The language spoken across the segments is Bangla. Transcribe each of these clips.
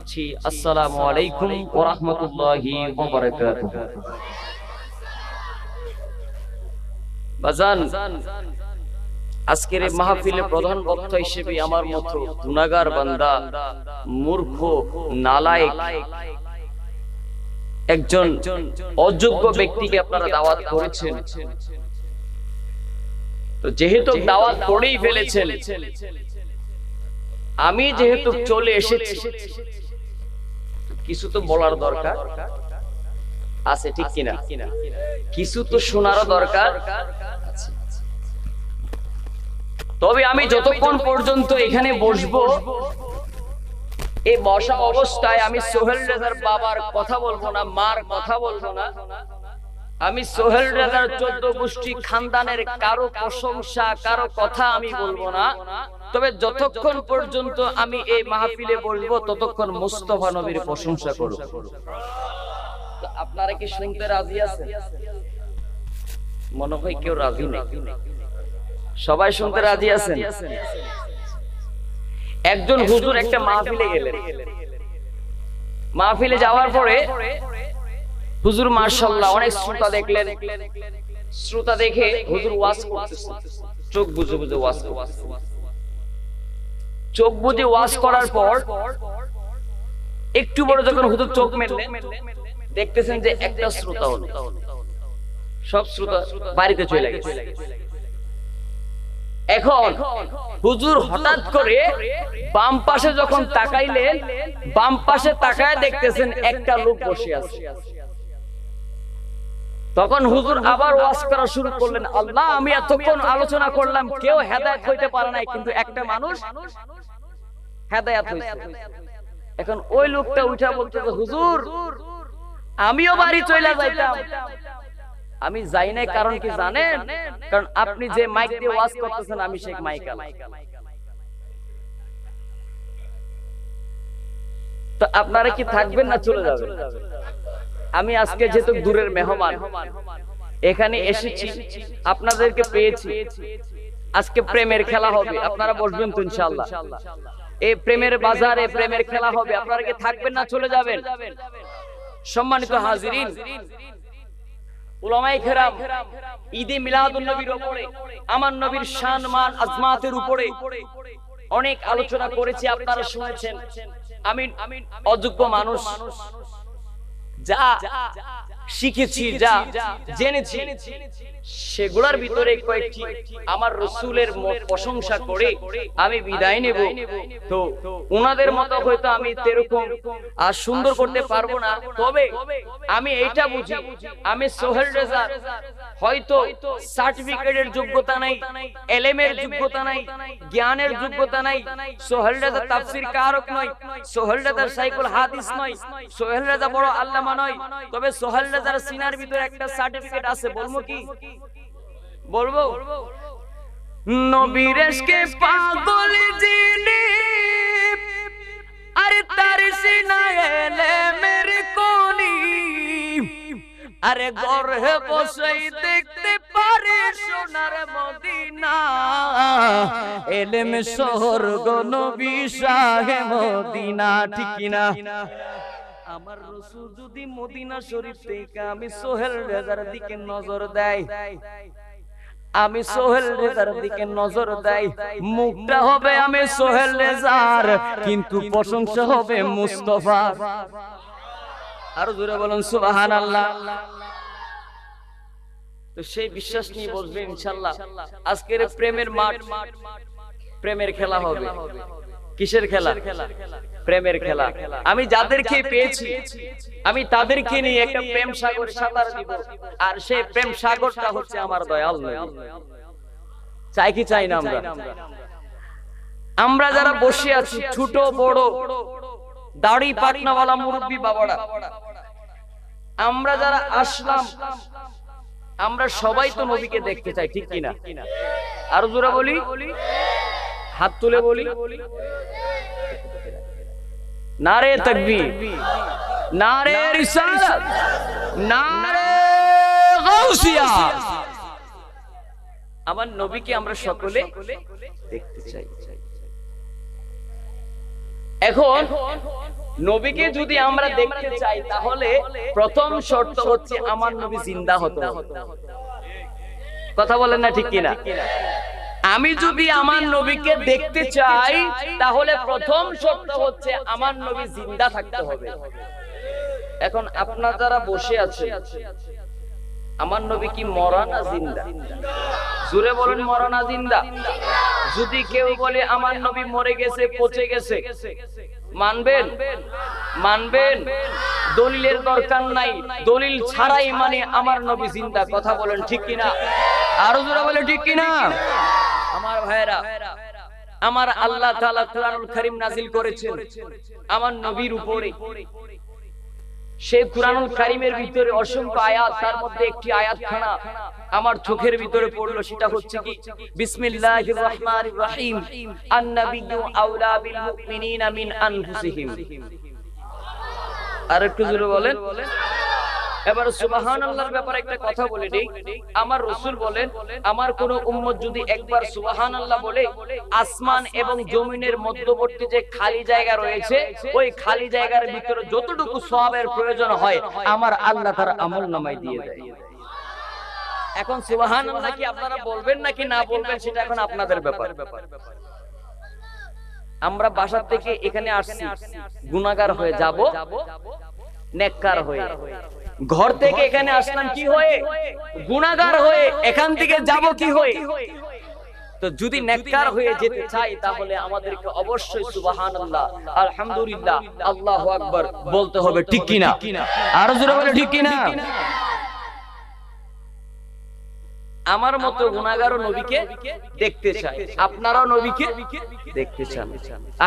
আসসালামু আলাইকুম ওয়া রাহমাতুল্লাহি ওয়া বারাকাতুহু। বাজান, আজকের এই মাহফিলে প্রধান বক্তা হিসেবে আমার মতো গুনাহগার বান্দা, মূর্খ, নালায়েক একজন অযোগ্য ব্যক্তিকে আপনারা দাওয়াত করেছেন। তো যেহেতু দাওয়াত করেই ফেলেছেন, আমি যেহেতু চলে এসেছি, কিছু তো বলার দরকার আছে, ঠিক কিনা? কিছু তো শোনারও দরকার আছে। তবে আমি যতক্ষণ পর্যন্ত এখানে বসবো, এই বসা অবস্থায় আমি সোহেল রেজার বাবার কথা বলবো না, মার কথা বলবো না। আমি সোহেল রেজার 14 গোষ্ঠী খানদানের কারো প্রশংসা, কারো কথা আমি বলবো না। তবে যতক্ষণ পর্যন্ত আমি এই মাহফিলে বলবো, ততক্ষণ মুস্তাফা নবীর প্রশংসা করব। আপনারা কি শুনতে রাজি আছেন? মনে হয় কেউ রাজি নেই। সবাই শুনতে রাজি আছেন? একজন হুজুর একটা মাহফিলে গেলেন। মাহফিলে যাওয়ার পরে হুজুর মাশাআল্লাহ অনেক শ্রোতা দেখলেন। শ্রোতা দেখে হুজুর ওয়াজ করতেছেন, চোখ বুজে বুজে ওয়াজ করতেছেন। চোখ বুজে ওয়াজ করার পর একটু বড় যখন হুজুর চোখ মেললেন, দেখতেছেন যে একটা শ্রোতা হলো, সব শ্রোতা বাড়িতে চলে গেছে। এখন হুজুর হঠাৎ করে বাম পাশে যখন তাকাইলেন, বাম পাশে তাকায় দেখতেছেন একটা লোক বসে আছে। তখন হুজুর আবার ওয়াজ করা শুরু করলেন, আল্লাহ, আমি এতক্ষণ আলোচনা করলাম, কেউ হেদায়েত হইতে পারে নাই, কিন্তু একটা মানুষ হেদায়েত হইছে। এখন ওই লোকটা উঠা বলতেছে, হুজুর, আমিও বাড়ি চলে যাইতাম। আমি যাই নাই, কারণ কি জানেন? কারণ আপনি যে মাইক দিয়ে ওয়াজ করতেছেন, আমি সেই মাইক আলা। তো আপনারা কি থাকবেন না চলে যাবেন? আমি আজকে যেহেতু দূরের মেহমান, এখানে এসেছি, আপনাদেরকে পেয়েছি। আজকে প্রেমের খেলা হবে, আপনারা বসবেন তো ইনশাআল্লাহ? এই প্রেমের বাজারে প্রেমের খেলা হবে, আপনারা কি থাকবেন না চলে যাবেন? সম্মানিত হাজিরিন, উলামায়ে কেরাম ঈদে মিলাদুন নবীর উপরে, আমার নবীর শান মান আজমাতের উপরে অনেক আলোচনা করেছি, আপনারা শুনেছেন। আমি অযোগ্য মানুষ, যা শিখেছি, যা জেনেছি, সেগুলোর ভিতরে কয়েকটি আমার রাসূলের প্রশংসা করে আমি বিদায় নেব। তো ওনাদের মতো হয়তো আমি এরকম আর সুন্দর করতে পারবো না। তবে আমি এইটা বুঝি, আমি সোহেল রেজা হয়তো সার্টিফিকেটের যোগ্যতা নাই, এলেমের যোগ্যতা নাই, জ্ঞানের যোগ্যতা নাই। সোহেল রেজা তাফসীর কারক নয়, সোহেল রেজা সাইকুল হাদিস নয়, সোহেল রেজা বড় আল্লামা নয়। তবে সোহেল রেজার সিনার ভিতরে একটা সার্টিফিকেট আছে, বলবো কি? বলবো, নবীর ইশকে পাগল যিনি, আরে তার সিনায় এলেমের কোনি, আরে গর্হে বসেই দেখতে পারে সোনার মদিনা, এলেম স্বর্গ নবী শাহে মদিনা, ঠিক কিনা? আমার রাসূল যদি মদিনা শরীফ থেকে আমি সোহেল রেজার দিকে নজর দেয়, আমি সোহেল রেজার দিকে নজর দেয়, মুখটা হবে আমি সোহেল রেজার, কিন্তু প্রশংসা হবে মুস্তাফার। আরো জোরে বলুন সুবহানাল্লাহ। তো সেই বিশ্বাস নিয়ে বসবেন ইনশাআল্লাহ। আজকের প্রেমের মাঠ, প্রেমের খেলা হবে। কিসের খেলা? প্রেমের খেলা। আমি যাদেরকে পেয়েছি, আমি তাদেরকে নিয়ে একটা প্রেম সাগর সাঁতার দিব, আর সেই প্রেম সাগরটা হচ্ছে আমার দয়াল নবী। চাই কি চাই না? আমরা যারা বসে আছি, ছোট বড়, দাড়ি পাকনাওয়ালা মুরব্বি বাবারা, আমরা যারা আসলাম, আমরা সবাই তো নবীকে দেখতে চাই, ঠিক কিনা? আরো জোরে বলি, হাত তুলে বলি, নারে তাকবীর, নারে রিসালাত, নারে গাউসিয়া। আমার নবীকে আমরা সকলে দেখতে চাই। এখন নবীকে যদি আমরা দেখতে চাই তাহলে প্রথম শর্ত হচ্ছে আমার নবী জিন্দা হতে হবে। কথা বলেন না ঠিক কিনা? আমি যদি আমার নবীকে দেখতে চাই তাহলে প্রথম শর্ত হচ্ছে আমার নবী জিন্দা থাকতে হবে। এখন আপনারা যারা বসে আছেন, আমার নবী কি মরা না জিন্দা? জোরে বলেন, মরা না জিন্দা? যদি কেউ বলে আমার নবী মরে গেছে, পচে গেছে, মানবেন? মানবেন? দলিলের দরকার নাই, দলিল ছাড়াই মানে আমার নবী জিন্দা। কথা বলেন ঠিক কিনা? আরো জোরে বলে ঠিক কিনা? আমার ভাইরা, আমার আল্লাহ তাআলা কোরআনুল কারীম নাযিল করেছেন আমার নবীর উপরে। সেই কোরআনুল কারীমের ভিতরে অসংখ্য আয়াত, তার মধ্যে একটি আয়াতখানা আমার চোখের ভিতরে পড়লো, সেটা হচ্ছে কি বিসমিল্লাহির রহমানির রহিম আন-নাবিয়্যু আওলা বিল মুমিনিনা মিন আনফুসিহিম। আর একটু জোরে বলেন। এবার সুবহানাল্লাহর ব্যাপারে একটা কথা বলে দেই। আমার রাসূল বলেন, আমার কোন উম্মত যদি একবার সুবহানাল্লাহ বলে, আসমান এবং জমিনের মধ্যবর্তী যে খালি জায়গা রয়েছে, ওই খালি জায়গার ভিতরে যতটুকু সওয়াবের প্রয়োজন হয় আমার আল্লাহ তার আমলনামায় দিয়ে দেয়। এখন সুবহানাল্লাহ কি আপনারা বলবেন নাকি না বলবেন সেটা এখন আপনাদের ব্যাপার। আমরা বাসা থেকে এখানে আসছি গুনাহগার হয়ে যাব, নেককার হয়ে। ঘর থেকে এখানে আসলাম কি হয়ে? গুনাহগার হয়ে। এখান থেকে যাব কি হয়ে? তো যদি নেককার হয়ে যেতে চাই তাহলে আমাদেরকে অবশ্যই সুবহানাল্লাহ, আলহামদুলিল্লাহ, আল্লাহু আকবার বলতে হবে, ঠিক কিনা? আরো জোরে বলে ঠিক কিনা? আমার মতো গুনাহগারও নবীকে দেখতে চায়, আপনারাও নবীকে দেখতে চান।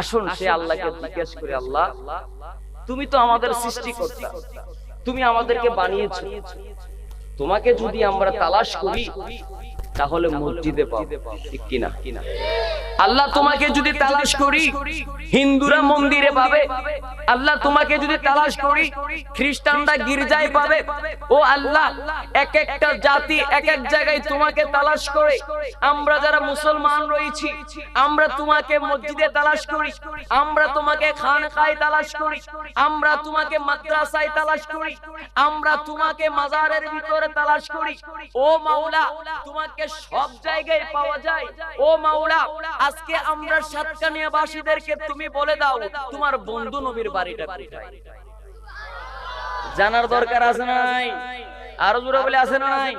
আসুন সে আল্লাহকে জিজ্ঞেস করে, আল্লাহ তুমি তো আমাদের সৃষ্টিকর্তা, তুমি আমাদেরকে বানিয়েছো, তোমাকে যদি আমরা তালাশ করি তাহলে মসজিদে পাবো, ঠিক কিনা? আল্লাহ তোমাকে যদি তালাশ করি হিন্দুরা মন্দিরে পাবে, আল্লাহ তোমাকে যদি তালাশ করি খ্রিস্টানরা গির্জায় পাবে। ও আল্লাহ, এক একটা জাতি এক এক জায়গায় তোমাকে তালাশ করে। আমরা যারা মুসলমান রয়েছি আমরা তোমাকে মসজিদে তালাশ করি, আমরা তোমাকে খানকায় তালাশ করি, আমরা তোমাকে মাদ্রাসায় তালাশ করি, আমরা তোমাকে মাজারের ভিতরে তালাশ করি। ও মাওলা, তোমাকে সব জায়গায় পাওয়া যায়। ও মাওলা, আজকে আমরা সাতকানিয়াবাসীদেরকে তুমি বলে দাও তোমার বন্ধু নবীর বাড়িটা কোথায়। জানার দরকার আছে না নাই? আরো জোরে বলে আছে না নাই?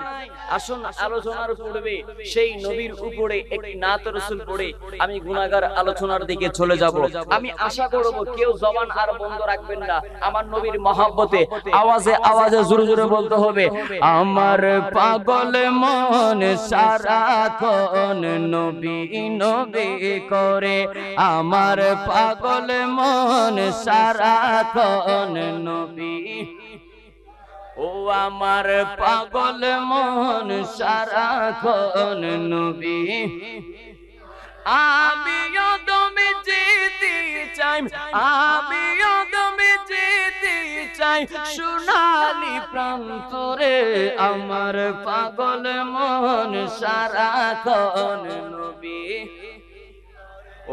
আসুন আলোচনার পূর্বে সেই নবীর উপরে একটি নাত রাসূল পড়ে আমি গুনাহগার আলোচনার দিকে চলে যাব। আমি আশা করব কেউ জবান আর বন্ধ রাখবেন না। আমার নবীর মহব্বতে আওয়াজে আওয়াজে জোরে জোরে বলতে হবে, আমার পাগল মন সারাক্ষণ নবী নবী করে, আমার পাগল মন সারাক্ষণ নবী। ও আমার পাগল মন সারাক্ষণ নবী। আমিও তুমি যেতে চাই, আমিও তুমি যেতে চাই সোনালি প্রান্তরে, আমার পাগল মন সারাক্ষণ নবী।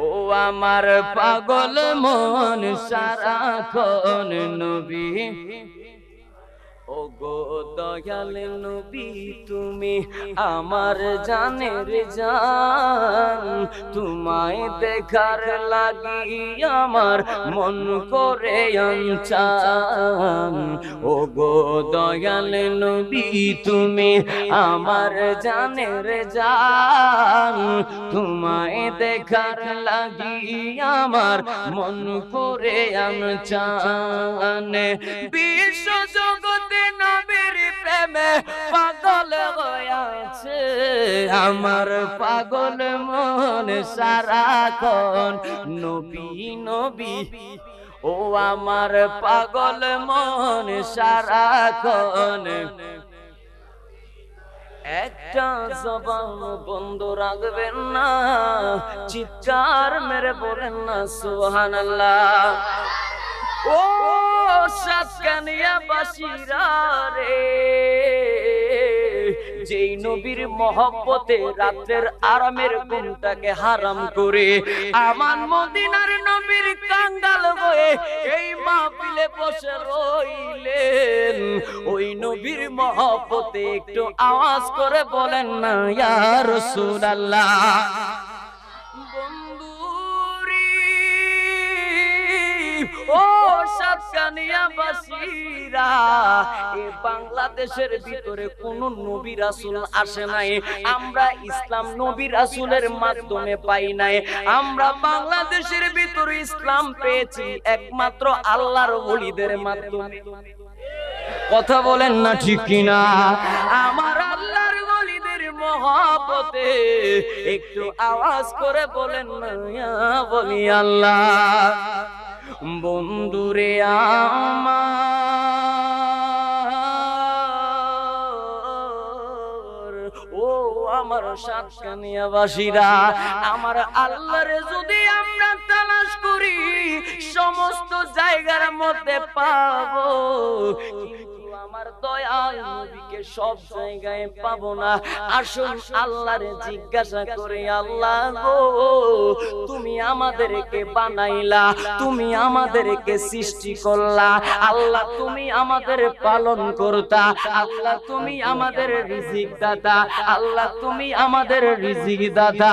ও আমার পাগল মন সারাক্ষণ নবী। ও গো দয়াল নবী তুমি আমার জানের জান, তোমায় দেখার লাগি আমার মন করে অনচান। ও গো দয়াল নবী তুমি আমার জানের জান, তোমায় দেখার লাগি আমার মন করে অনচান। বিশ্ব জগতে নবীর প্রেমে পাগল হয়েছে আমার পাগল মন সারাক্ষণ নবী নবী। ও আমার পাগল মন সারাক্ষণ। একটা জবান বন্ধ রাখবেন না, চিৎকার মেরে বলেন না সুবহানাল্লাহ। ও সাতকানিয়াবাসীরা রে, যেই নবীর মহব্বতে রাতের আরামের ঘুমটাকে হারাম করে আমার মদিনার নবীর কাঙ্গাল হয়ে এই মাহফিলে বসে রইলেন, ওই নবীর মহব্বতে একটু আওয়াজ করে বলেন না ইয়া রাসূলুল্লাহ। ও সাতকানিয়াবাসীরা, এই বাংলাদেশের ভিতরে কোন নবী রাসূল আসে নাই, আমরা ইসলাম নবী রাসূলের মাধ্যমে পাই নাই। আমরা বাংলাদেশের ভিতরে ইসলাম পেয়েছি একমাত্র আল্লাহর ওলিদের মাধ্যমে। কথা বলেন না ঠিক কিনা? আমার আল্লাহর ওলিদের মহব্বতে একটু আওয়াজ করে বলেন না ইয়া বলি আল্লাহ। বন্ধুরে আমার, ও আমার সাতকানিয়াবাসীরা, আমার আল্লাহরে যদি আমরা তালাশ করি সমস্ত জায়গার মধ্যে পাবো, আমার দয়াল নবীকে সব জায়গায় পাবো না। আসুন আল্লাহরে জিজ্ঞাসা করে, আল্লাহ গো তুমি আমাদেরকে বানাইলা, তুমি আমাদেরকে সৃষ্টি করলা, আল্লাহ তুমি আমাদের পালন করতা, আল্লাহ তুমি আমাদের রিজিক দাতা, আল্লাহ তুমি আমাদের রিজিক দাতা।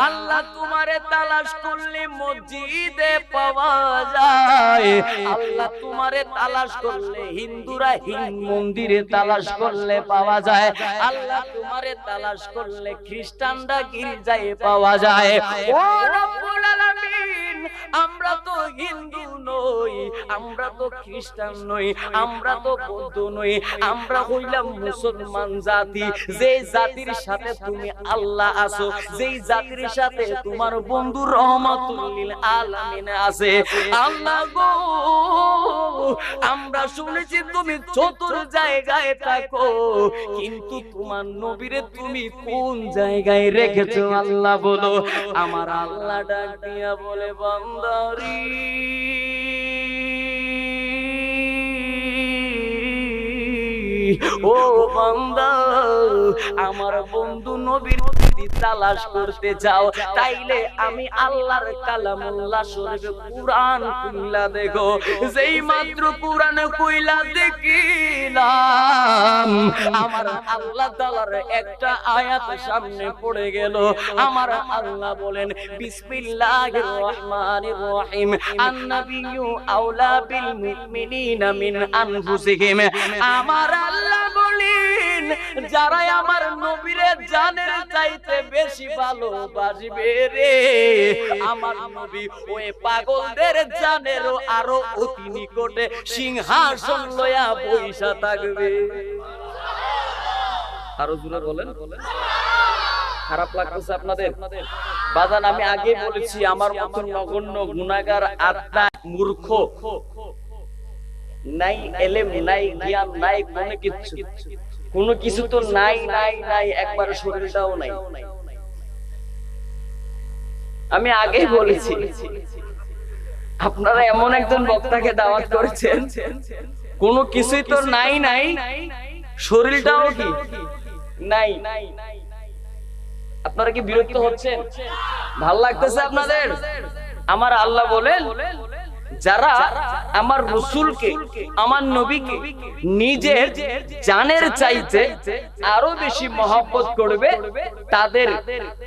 আল্লাহ তোমারে তালাশ করলে মসজিদে পাওয়া যায়, আল্লাহ তোমারে তালাশ করলে হিন্দুরা মন্দিরে তালাশ করলে পাওয়া যায়, আল্লাহ তোমারে তালাশ করলে খ্রিস্টানরা গির্জায় পাওয়া যায়। ও রব্বুল আলামিন, আমরা তো হিন্দু নই, আমরা তো খ্রিস্টান নই, আমরা তো বৌদ্ধ নই, আমরা হইলাম মুসলমান জাতি। যে জাতির সাথে তুমি আল্লাহ আছো, যেই জাতির সাথে তোমার বন্ধু রহমাতুল লিল আলামিন আছে। আল্লাহ গো আমরা শুনেছি তুমি চতুর জায়গায় থাকো, কিন্তু তোমার নবীরে তুমি কোন জায়গায় রেখেছো আল্লাহ বলো। আমার আল্লাহ ডাক দিয়া বলে, বান্দারি ও বান্দা, আমার বন্ধু নবীর যদি তালাশ করতে যাও তাইলে আমি আল্লাহর কালামুল্লাহ শরীফ কুরআন খুইলা দেখো। যেই মাত্র কুরআন খুইলা দেখিলাম আমার আল্লাহ তাআলার একটা আয়াত সামনে পড়ে গেল। আমার আল্লাহ বলেন, বিসমিল্লাহির রহমানির রহিম, আন-নাবিয়্যু আওলা বিল মুমিনিনা মিন আনফুসিহিম। আমার আল্লাহ বলেন, যারা আমার নবীরে জানের চাইতে বেশি ভালোবাসবে রে, আমার নবী ওই পাগলদের জানেরও আরো অতি নিকটে সিংহাসন লয়া বইসা থাকবে। আরো জোরে বলেন। খারাপ লাগতেছে আপনাদের? বাজান আমি আগে বলেছি, আমার মতন নগণ্য গুনাহগার আত্মা মূর্খ, নাই এলেম, নাই জ্ঞান, নাই কোনো কিছু তো নাই নাই নাই, একবার শরীরটাও নাই। আমি আগে বলেছি, আপনারা এমন একজন বক্তাকে দাওয়াত করেছেন, কোনো কিছুই তো নাই নাই, শরীরটাও কি নাই। আপনারা কি বিরক্ত হচ্ছেন? ভাল লাগতেছে আপনাদের? আমার আল্লাহ বলেন, যারা আমার রাসূলকে, আমার নবীকে নিজের জানের চাইতে আরো বেশি মহব্বত করবে,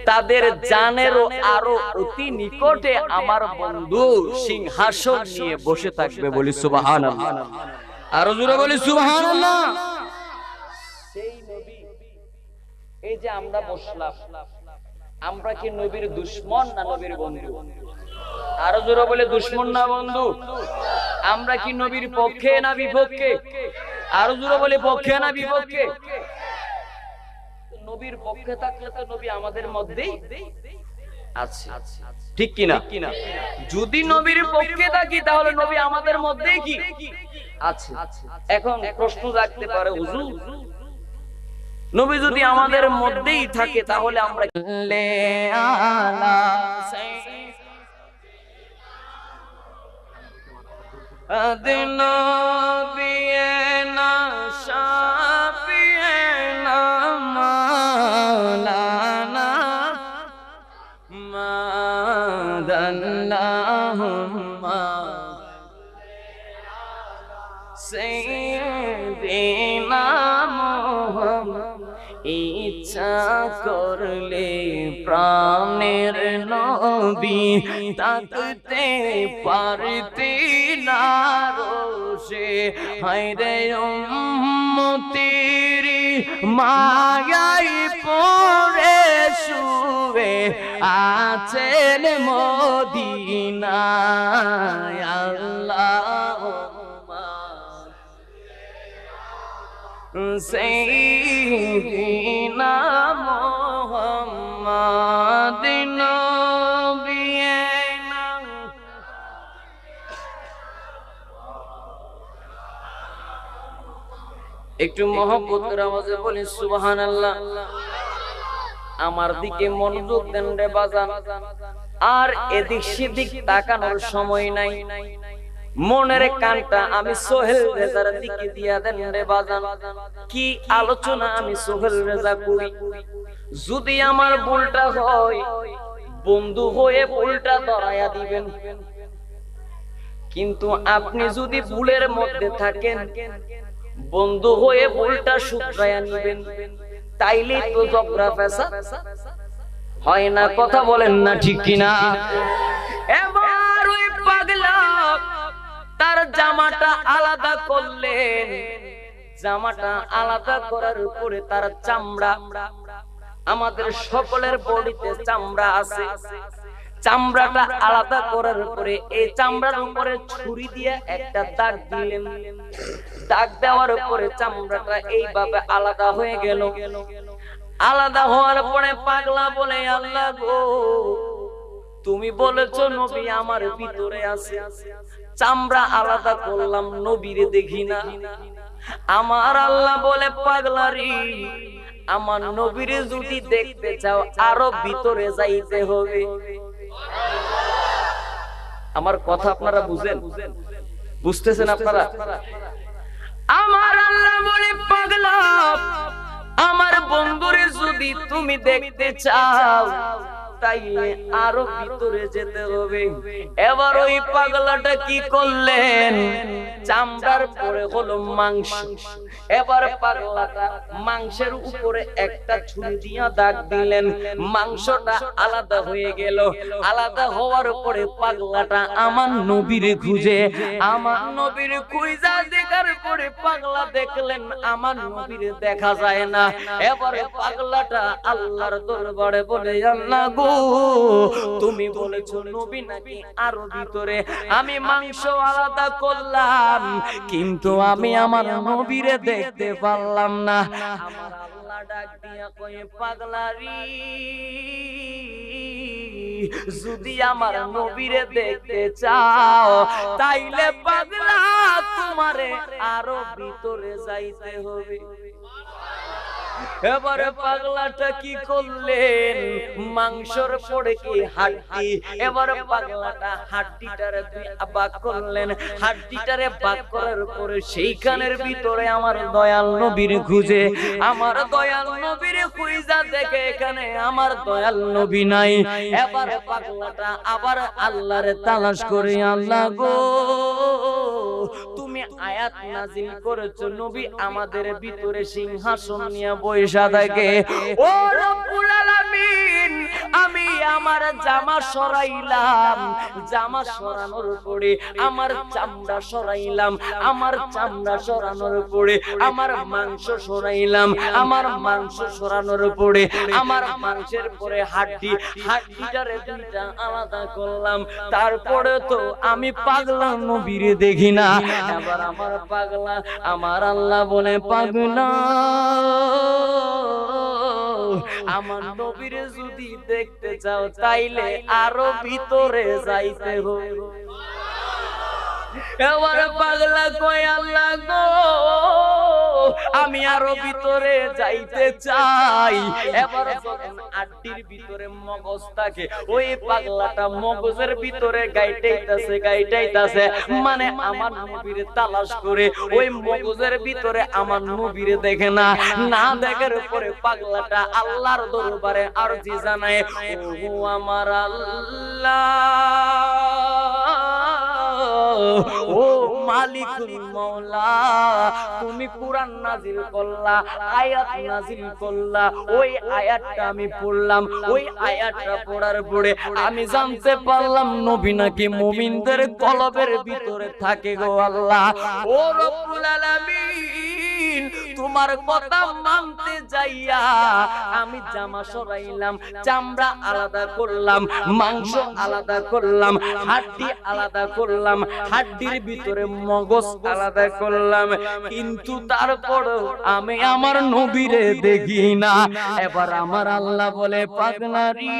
তাদের জানেরও আরো অতি নিকটে আমার বন্ধু সিংহাসন নিয়ে বসে থাকবে। বলি সুবহানাল্লাহ। আরো জোরে বলি সুবহানাল্লাহ। সেই নবী, এই যে আমরা বসলাম, আমরা কি নবীর দুশমন না নবীর বন্ধু? আরো জোরে বলে, দুশমন না বন্ধু? আমরা কি নবীর পক্ষে না বিপক্ষে? আরো জোরে বলে, পক্ষে না বিপক্ষে? নবীর পক্ষে থাকলে তো নবী আমাদের মধ্যেই আছে, ঠিক কিনা? যদি নবীর পক্ষে থাকি তাহলে নবী আমাদের মধ্যেই কি আছে? এখন প্রশ্ন রাখতে পারে, হুজুর নবী যদি আমাদের মধ্যেই থাকে তাহলে আমরা আদিনা বিয়েনা শাফিয়েনা সাইয়েদিনা মুহাম্মদ ইচ্ছা করলে প্রাণের নবী তাকতে পারতি না রোষে হায়রে উম্মতের মায়ায় পড়ে শুয়ে আছেন মদিনায় আল্লাহুম্মা সাইয়্যিদিনা মুহাম্মাদিন নবিয়িনা। একটু মহব্বতের আওয়াজে বলি সুবহানাল্লাহ। আমার দিকে মনোযোগ দেন রে বাজান, আর এদিক সেদিক তাকানোর সময় নাই। মনের কানটা আমি সোহেল রেজার দিকে দিয়া দেন রে বাজান। কি আলোচনা আমি সোহেল রেজা করি, যদি আমার ভুলটা হয় বন্ধু হয়ে ভুলটা ধরায়া দিবেন, কিন্তু আপনি যদি ভুলের মধ্যে থাকেন বন্ধু হয়ে ভুলটা শুধরায়া নিবেন, তাইলে তো ঝগড়া ফেসাদ হয় না। কথা বলেন না ঠিক কিনা? এবার ওই পাগলা তার জামাটা আলাদা করলেন, জামাটা আলাদা করার উপরে তার চামড়া, আমাদের সকলের বডিতে চামড়া আছে, চামড়াটা আলাদা করার পরে এই চামড়ার উপরে ছুরি দিয়ে একটা দাগ দিলেন। দাগ দেওয়ার পরে চামড়াটা এইভাবে আলাদা হয়ে গেল। আলাদা হওয়ার পরে পাগলা বলে, আল্লাহ গো, তুমি বলেছো নবী আমার ভিতরে আছে, চামড়া আলাদা করলাম নবীরে দেখি না। আমার আল্লাহ বলে, পাগলারি, আমার নবীরে যদি দেখতে চাও আরো ভিতরে যাইতে হবে। আমার কথা আপনারা বুঝেন? বুঝতেছেন আপনারা? আমার আল্লাহ বলে, পাগলা, আমার বন্ধুরে যদি তুমি দেখতে চাও তাইলে আরো ভিতরে যেতে হবে। এবার ওই পাগলাটা কি করলেন, চামড়ার পরে হলো মাংস। এবার পাগলাটা মাংসের উপরে একটা ছুরি দিয়া দাগ দিলেন, মাংসটা আলাদা হয়ে গেল। আলাদা হওয়ার পরে পাগলাটা আমার নবীরে খুঁজে, আমার নবীরে খুঁজা দেখার পরে পাগলা দেখলেন আমার নবীরে দেখা যায় না। এবারে পাগলাটা আল্লাহর দরবারে বলে, আল্লাহ গো, তুমি বলেছো নবী নাকি আরো ভিতরে, আমি মাংস আলাদা করলাম কিন্তু আমি আমার নবীরে দেখতে পারলাম না। আমার আল্লাহ ডাক দিয়া কয়ে, পাগলারি, যদি আমার নবীরে দেখতে চাও তাইলে পাগলা তোমারে আরো ভিতরে যাইতে হবে। এবারে পাগলাটা কি করলেন, মাংসর পরে কি হাড্ডি, এবারে পাগলাটা হাড্ডিটারে ভাগ করলেন। হাড্ডিটারে ভাগ করার পরে সেইখানের ভিতরে আমার দয়াল নবীর খুঁজে, আমার দয়াল নবীর খুঁজা দেখে এখানে আমার দয়াল নবী নাই। এবারে পাগলাটা আবার আল্লাহরে তালাশ করে, আল্লাহ গো, তুমি আয়াত নাজিল করেছো নবী আমাদের ভিতরে সিংহাসন নিয়ে বৈশা থাকে। ও রব্বুল আলামিন, আমি আমার জামা সরাইলাম, জামা সরানোর পরে আমার চামড়া সরাইলাম, আমার চামড়া সরানোর পরে আমার মাংস সরাইলাম, আমার মাংস সরানোর পরে আমার মাংসের পরে হাড্ডি, হাড্ডিটারে দুইটা আলাদা করলাম। তারপরে তো আমি পাগলা নবীরে দেখি না। এবার আমার পাগলা, আমার আল্লাহ বলে, পাগলা, আমার নবীরে যদি দেখতে চাও তাইলে আরো ভিতরে যাইতে হবে। এবার পাগলা কয়, আল্লাহ গো, আমি আরো ভিতরে যাইতে চাই। এবার যখন আড্ডির ভিতরে মগজ থাকে, ওই পাগলাটা মগজের ভিতরে গাইটাইতাছে, গাইটাইতাছে, মানে আমার নবীরে তালাশ করে ওই মগজের ভিতরে আমার নবীরে দেখে না। না দেখার পরে পাগলাটা আল্লাহর দরবারে আরজি জানায়, ও আমার আল্লাহ, ও মালিকুল মাওলা, তুমি কোরআন নাজিল করলা, আয়াত নাজিল করলা, ওই আয়াতটা আমি পড়লাম। ওই আয়াতটা পড়ার পরে আমি জানতে পারলাম নবী নাকি মুমিনদের কলবের ভিতরে থাকে গো আল্লাহ। ও রব্বুল আলামিন, তোমার কথা মানতে যাইয়া আমি জামা সরাইলাম, চামড়া আলাদা করলাম, মাংস আলাদা করলাম, হাড্ডি আলাদা করলাম, হাড্ডির ভিতরে মগজ আলাদা করলাম, কিন্তু তারপরও আমি আমার নবীরে দেখি না। এবার আমার আল্লাহ বলে, পাগলারি,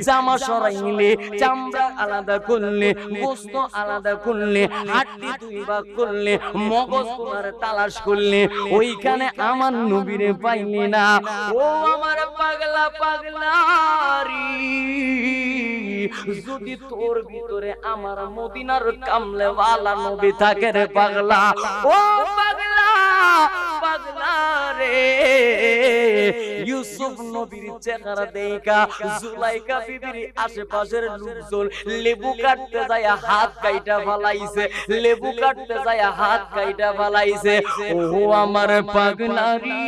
জামা সরাইলে, চামড়া আলাদা করলে, গোশত আলাদা করলে, হাড্ডি দুই ভাগ করলে, মগজ তোমার তালাশ করলে, ওইখানে আমার নবীরে পাইলি না। ও আমার পাগলা পাগলারি, যদি তোর ভিতরে আমার মদিনার কামলেওয়ালা নবী থাকে রে পাগলা, ও পাগলা পাগলা রে, ইউসুফ নবীর চেহারা দেখা জুলাইখা বিবির আশেপাশের লোকজন লেবু কাটতে যায় হাত কাইটা ফালাইছে, লেবু কাটতে যায় হাত কাইটা ফালাইছে। ও আমার পাগলারি,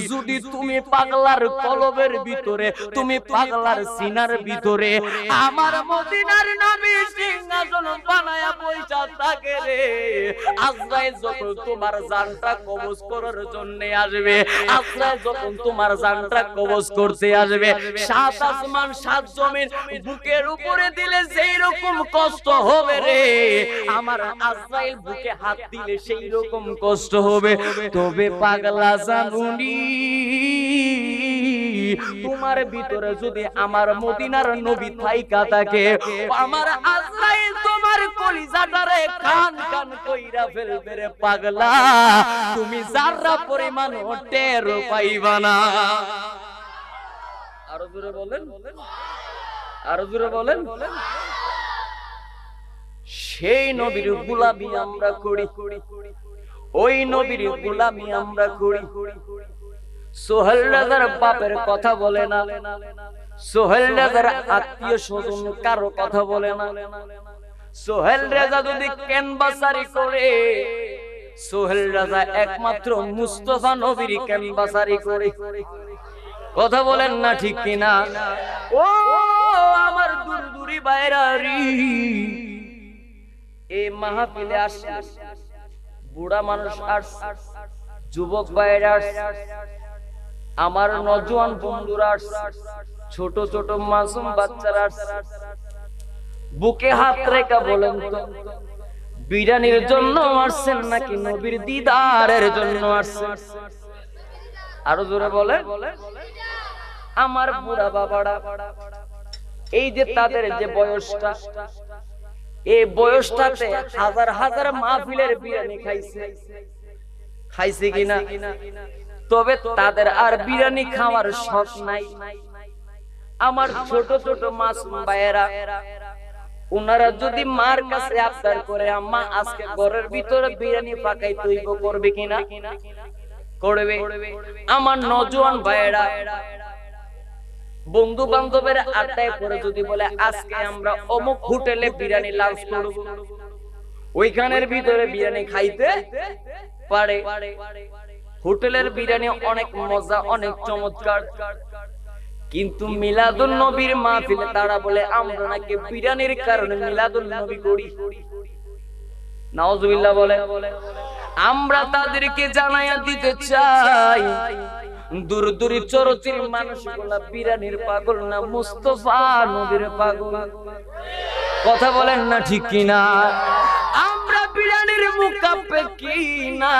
যদি তুমি পাগলার কলবের ভিতরে, তুমি পাগলার সিনার ভিতরে আমার মদিনার নবী সিংহাসন বানায়া বইসা থাকে রে, আজরাইল যখন তোমার জানটা কবজ করার জন্য আসবে, আজরাইল যখন তোমার জানটা কবজ করতে আসবে, সাত আসমান সাত জমিন বুকের উপরে দিলে যেই রকম কষ্ট হবে রে, আমার আজরাইল বুকে হাত দিলে সেই রকম কষ্ট হবে। তবে পাগলা জানুনি, তোমার ভিতরে যদি আমার মদিনার নবী থাইকা থাকে, আমার আজরাইল তোমার কলিজাটারে কান কান কইরা ফেলবে রে পাগলা, তুমি যারা পরিমাণ টের পাইবা না। আরো জোরে বলেন, আরো জোরে বলেন। সেই নবীর গোলামি আমরা করি, ওই নবীর গোলামি আমরা করি। সোহেল রাজার বাপের কথা বলে না, সোহেল রাজার আত্মীয় স্বজন কারো কথা বলে না। সোহেল রাজা যদি ক্যানভাসারি করে, সোহেল রাজা একমাত্র মুস্তাফা নবীর ক্যানভাসারি করে। কথা বলেন না ঠিক কিনা? ও আমার দূরদূরি বাইরারি, এই মাহফিলে আসছে বুড়া মানুষ আসছে, যুবক ভাইরা আসছে, আমার নওজোয়ান বন্ধুরা আসছে, ছোট ছোট মাসুম বাচ্চারা আসছে। বুকে হাত রেখা বলেন তো, বিরিয়ানির জন্য আসছেন নাকি নবীর দিদারের জন্য আসছেন? আরো জোরে বলে। আমার বুড়া বাবারা, এই যে তাদের যে বয়সটা, এই বয়সটাতে হাজার হাজার মাহফিলের বিরিয়ানি খাইছে, খাইছে কিনা? তবে তাদের আর বিরিয়ানি খাওয়ার শখ নাই। আমার ছোট ছোট মাসুম ভাইয়েরা, উনারা যদি মার কাছে আবদার করে, আম্মা আজকে ঘরের ভিতরে বিরিয়ানি পাকাই, তৈব করবে কিনা? করবে। আমার নওজোয়ান ভাইয়েরা বন্ধু বান্ধবের আড্ডায় পড়ে যদি বলে আজকে আমরা অমুক হোটেলে বিরিয়ানি লাঞ্চ করব, ওইখানের ভিতরে বিরিয়ানি খাইতে পারে। হোটেলের বিরিয়ানি অনেক মজা, অনেক চমৎকার, কিন্তু মিলাদুন নবীর মাহফিলে তারা বলে আমরা নাকি বিরিয়ানির কারণে মিলাদুন নবী করি। নাউজুবিল্লাহ বলে। আমরা তাদেরকে জানাইয়া দিতে চাই, দূর দূরি চরচির মানুষগুলা বিরিয়ানির পাগল না, মুস্তাফা নবীর পাগল। কথা বলেন না ঠিক কিনা? আমরা বিরিয়ানির মুখাপেক্ষী না,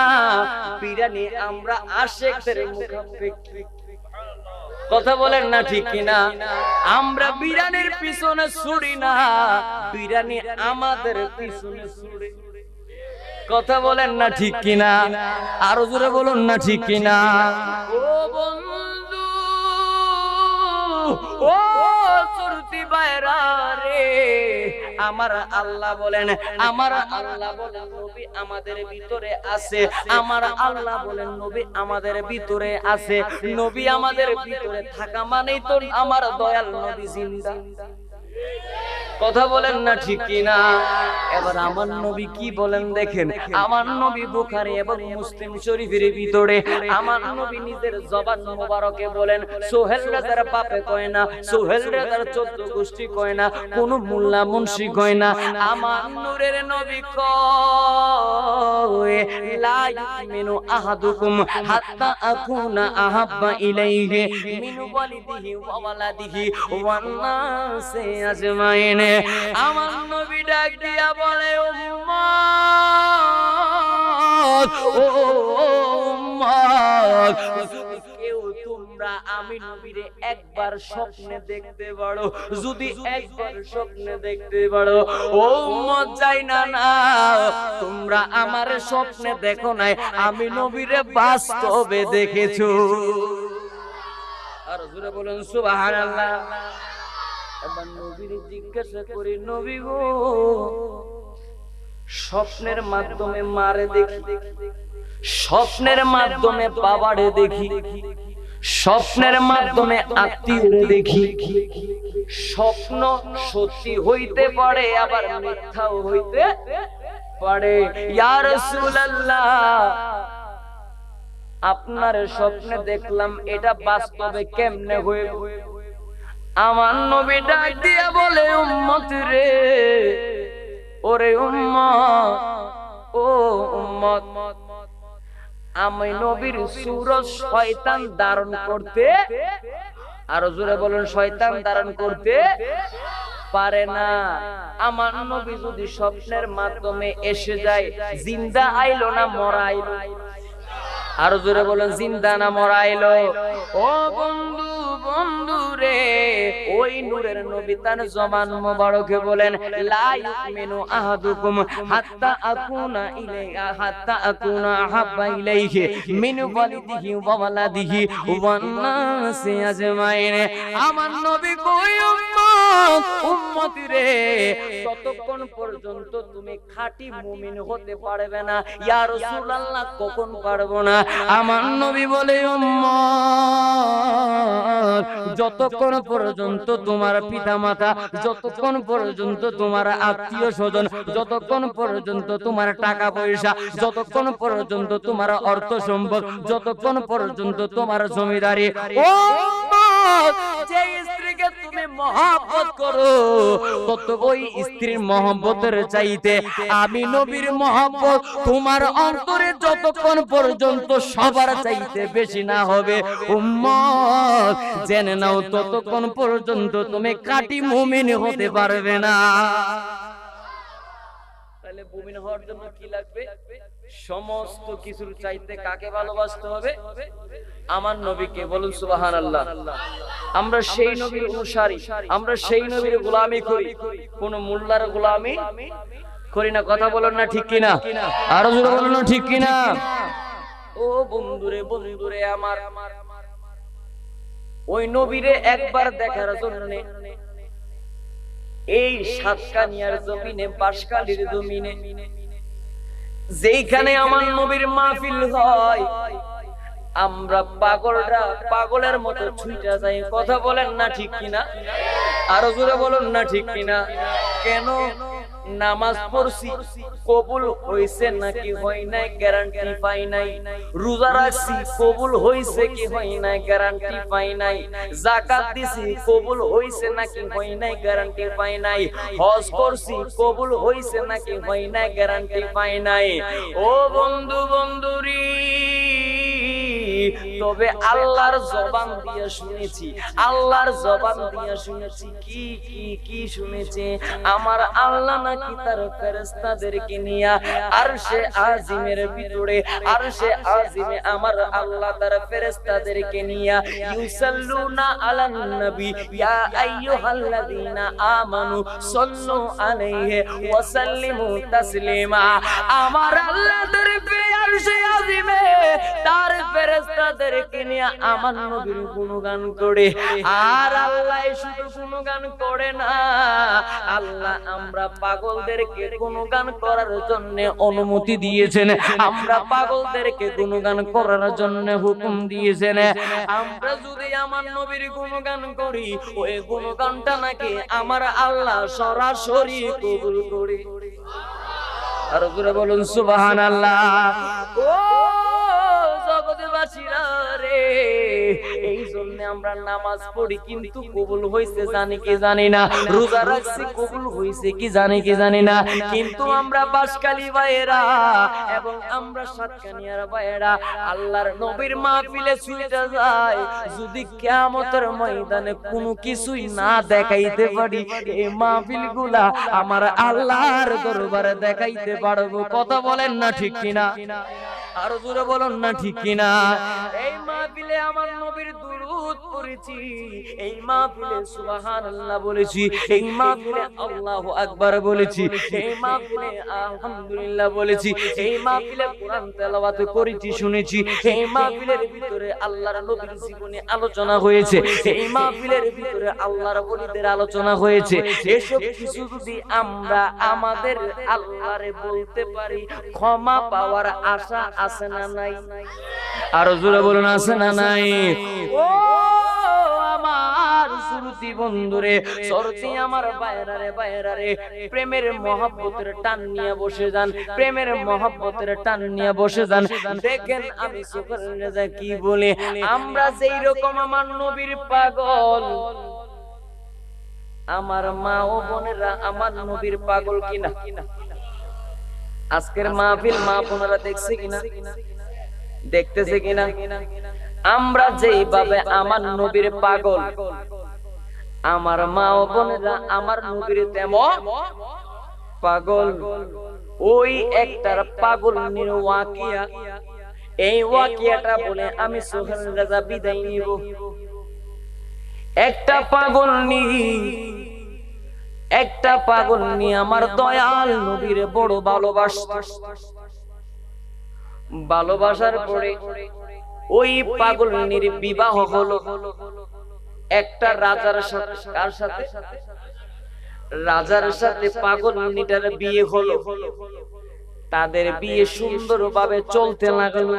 বিরিয়ানি আমরা আশিকদের মুখাপেক্ষী। কথা বলেন না ঠিক কিনা? আমরা বিরিয়ানির পিছনে ছুরি না, বিরিয়ানি আমাদের পিছনে ছুরি। কথা বলেন না ঠিক কিনা? আরো জোরে বলুন না ঠিক কিনা? ও বন্ধু, ও সুরতি বাইরা রে, আমার আল্লাহ বলেন, আমার আল্লাহ বলেন নবী আমাদের ভিতরে আছে, আমার আল্লাহ বলেন নবী আমাদের ভিতরে আছে। নবী আমাদের ভিতরে থাকা মানেই তো আমার দয়াল নবী জিন্দা। কথা বলেন না ঠিক কিনা? এবার আমার নবী কি বলেন দেখেন। আমার নবী বুখারী এবং মুসলিম শরীফের ভিতরে আমার নবী নিজের জবান মোবারকে বলেন, সোহেল রাজার বাপে কয় না, সোহেল রাজার 14 গোষ্ঠী কয় না, কোন মোল্লা মুন্সি কয় না, আমার নূরের নবী কয় লা ইউমিনু আহাদুকুম হাত্তা আকুনা আহাব্বা ইলাইহি মিন ওয়ালিদিহি ওয়া ওয়ালাদিহি ওয়ান নাসি আজমাইন। আমার নবী ডাক দিয়া বলে, উম্মত ও উম্মত, যদি কেউ তোমরা আমি নবীরে একবার স্বপ্নে দেখতে পারো, যদি একবার স্বপ্নে দেখতে পারো, ও উম্মত যাই না না, তোমরা আমার স্বপ্নে দেখো নাই, আমি নবীরে বাস্তবে দেখেছো। আর জোরে বলুন সুবহানাল্লাহ। এবার নবীরে জিজ্ঞাসা করি, নবী গো, স্বপ্নের মাধ্যমে মারে দেখি, স্বপ্নের মাধ্যমে বাবারে দেখি, স্বপ্নের মাধ্যমে আত্মীয়রে দেখি, স্বপ্ন সত্যি হইতে পারে আবার মিথ্যাও হইতে পারে। ইয়া রাসূলুল্লাহ, আপনার স্বপ্নে দেখলাম, এটা বাস্তবে কেমনে হইল? আমার নবী ডাক দিয়া বলে, উম্মত রে, ওরে উম্মত, ও উম্মত, আমি নবীর সূরত শয়তান ধারণ করতে, আরো জোরে বলেন, শয়তান ধারণ করতে পারে না। আমার নবী যদি স্বপ্নের মাধ্যমে এসে যায়, জিন্দা আইলো না মরা আইলো? আরো জোরে বলেন, জিন্দা না মরা আইলো? ও বন্ধু, বন্ধু রে, ওই নূরের নবী তার জবান মোবারকে বলেন, লা ইউমিনু আহাদুকুম হাত্তা আকুনা ইলাইহি হাত্তা আকুনা আহাব্বা ইলাইহি মিন ওয়ালিদিহি ওয়া ওয়ালাদিহি ওয়ান নাসি আজমাইন। আমার নবী কই, উম্মত, উম্মতি রে, ততক্ষণ পর্যন্ত তুমি খাঁটি মুমিন হতে পারবে না। ইয়া রাসূলুল্লাহ, কখন পারবো না? আমার নবী বলে, উম্মত, যতক্ষণ পর্যন্ত তোমার পিতামাতা, যতক্ষণ পর্যন্ত তোমার আত্মীয় স্বজন, যতক্ষণ পর্যন্ত তোমার টাকা পয়সা, যতক্ষণ পর্যন্ত তোমার অর্থ সম্পদ, যতক্ষণ পর্যন্ত তোমার জমিদারি, ও যে স্ত্রীকে তুমি মহব্বত করো, তত ওই স্ত্রীর মহব্বতের চাইতে আমি নবীর মহব্বত তোমার অন্তরে যতক্ষণ পর্যন্ত সবার চাইতে বেশি না হবে, উম্মত জেনে নাও, ততক্ষণ পর্যন্ত তুমি খাঁটি মুমিন হতে পারবে না। তাহলে মুমিন হওয়ার জন্য কি লাগবে? সমস্ত কিছুর চাইতে কাকে ভালোবাসতে হবে? আমার নবীকে। বলুন সুবহানাল্লাহ। আমরা সেই নবীর অনুসারী, আমরা সেই নবীর গোলামি করি, কোন মোল্লার গোলামি করি না। কথা বলেন না ঠিক কিনা? আরো জোরে বলুন না ঠিক কিনা? ও বন্ধুরে, বন্ধুরে আমার, ওই নবীরে একবার দেখার জন্য এই সাতকানিয়ার জমিনে, বাঁশখালীর জমিনে, যেইখানে আমার নবীর মাহফিল হয়, আমরা পাগলরা পাগলের মতো ছুটে যাই। কথা বলেন না ঠিক কিনা? আরো জোরে বলুন না ঠিক কিনা? কেন? নামাজ পড়ছি, কবুল হইছে নাকি হয় নাই গ্যারান্টি পাই নাই। রোজা রাখছি, কবুল হইছে কি হয় নাই গ্যারান্টি পাই নাই। যাকাত দিছি, কবুল হইছে নাকি হয় নাই গ্যারান্টি পাই নাই। হজ করছি, কবুল হইছে নাকি হয় নাই গ্যারান্টি পাই নাই। ও বন্ধু, বন্ধুরি, তবে আল্লাহর জবান দিয়ে শুনেছি, আল্লাহর জবান দিয়ে শুনেছি, কি কি কি শুনেছি? আমার আল্লাহ নাকি তার ফেরেশতাদেরকে নিয়ে আরশে আজিমের ভিতরে, আরশে আজিমে আমার আল্লাহ তার ফেরেশতাদেরকে নিয়ে ইউসাল্লুনা আলান নবী ইয়া আইয়ুহাল্লাযীনা আমানু সাল্লু আলাইহি ওয়া সাল্লিমু তাসলিমা। আমার আল্লাহ তার আরশে আজিমে তার ফেরেশতাদেরকে নিয়ে আমার নবীর গুণগান করে। আর আল্লাহ শুধু গুণগান করে না, আল্লাহ আমরা পাগলদেরকে গুণগান করার জন্য অনুমতি দিয়েছেন, আমরা পাগলদেরকে গুণগান করার জন্য হুকুম দিয়েছেন। আমরা যদি আমার নবীর গুণগান করি, ওই গুণগানটা নাকি আমার আল্লাহ সরাসরি কবুল করে। আর জোরে বলুন সুবহানাল্লাহ। ও জগৎবাসীরা রে, এই জন্য আমরা নামাজ পড়ি কিন্তু কবুল হইছে জানি কি জানি না, রোজা রাখছি কবুল হইছে কি জানি কি জানি না, কিন্তু আমরা বাসকালী ভাইয়েরা এবং আমরা সাতকানিয়ার ভাইয়েরা আল্লাহর নবীর মাহফিলে ছুটে যায়, যদি কিয়ামতের ময়দানে কোনো কিছুই না দেখাইতে পারি, এই মাহফিলগুলা আমার আল্লাহর দরবারে দেখাইতে পারবো। কথা বলেন না ঠিক কিনা? আর জোরে বলুন না ঠিক কিনা? এই মাহফিলে আমার নবীর দুরূদ পড়েছি, এই মাহফিলে সুবহানাল্লাহ বলেছি, এই মাহফিলে আল্লাহু আকবার বলেছি, এই মাহফিলে আলহামদুলিল্লাহ বলেছি, এই মাহফিলে কোরআন তেলাওয়াত করেছি শুনেছি, এই মাহফিলের ভিতরে আল্লাহর নবীর জীবনী আলোচনা হয়েছে, এই মাহফিলের ভিতরে আল্লাহর ওলিদের আলোচনা হয়েছে। এসব কিছু যদি আমরা আমাদের আল্লাহরে বলতে পারি, ক্ষমা পাওয়ার আশা আছে না নাই? আর জোরে বলুন আছে না নাই? ও আমার শ্রুতি বন্ধুরে, সরতি আমার বাইরারে বাইরারে, প্রেমের মহব্বতের টান নিয়ে বসে যান, প্রেমের মহব্বতের টান নিয়ে বসে যান। দেখেন আমি সুবহানাল্লাহ কি বলে, আমরা যেই রকম আমার নবীর পাগল, আমার মা ও বোনেরা আমার নবীর পাগল কিনা? আজকের মাহফিল মা বোনেরা দেখছে কিনা, দেখতেছে কিনা? আমরা যেইভাবে আমার নবীর পাগল, আমার মা ও বোনেরা আমার নবীর তেমন পাগল। ওই একটার পাগল নির ওয়াকিয়া, এই ওয়াকিয়াটা বলে আমি সোহেল রাজা বিদায় নিব। একটা পাগল একটা পাগল নিয়ে আমার দয়াল নবীর বড় ভালোবাসার পরে ওই পাগল নির বিবাহ হলো একটা রাজার সাথে। কার সাথে? রাজার সাথে পাগল নিটার বিয়ে হলো। তাদের বিয়ে সুন্দরভাবে চলতে লাগলো।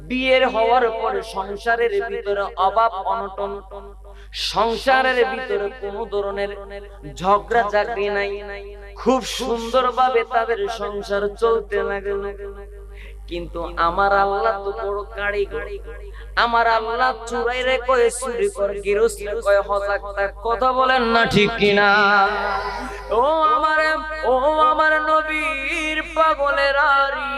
বিয়ের হওয়ার পরে সংসারের ভিতরে অভাব অনটন, সংসারের ভিতরে কোনো ধরনের ঝগড়া ঝাঁটি নাই, খুব সুন্দরভাবে তাদের সংসার চলতে লাগলো। কিন্তু আমার আল্লাহ তো বড় কারিগর, আমার আল্লাহ চুরাই রে কয়ে চুরি কর, গিরস্ত কয়ে হজাক থাক। কথা বলেন না ঠিক কিনা? ও আমার নবীর পাগলের আরি,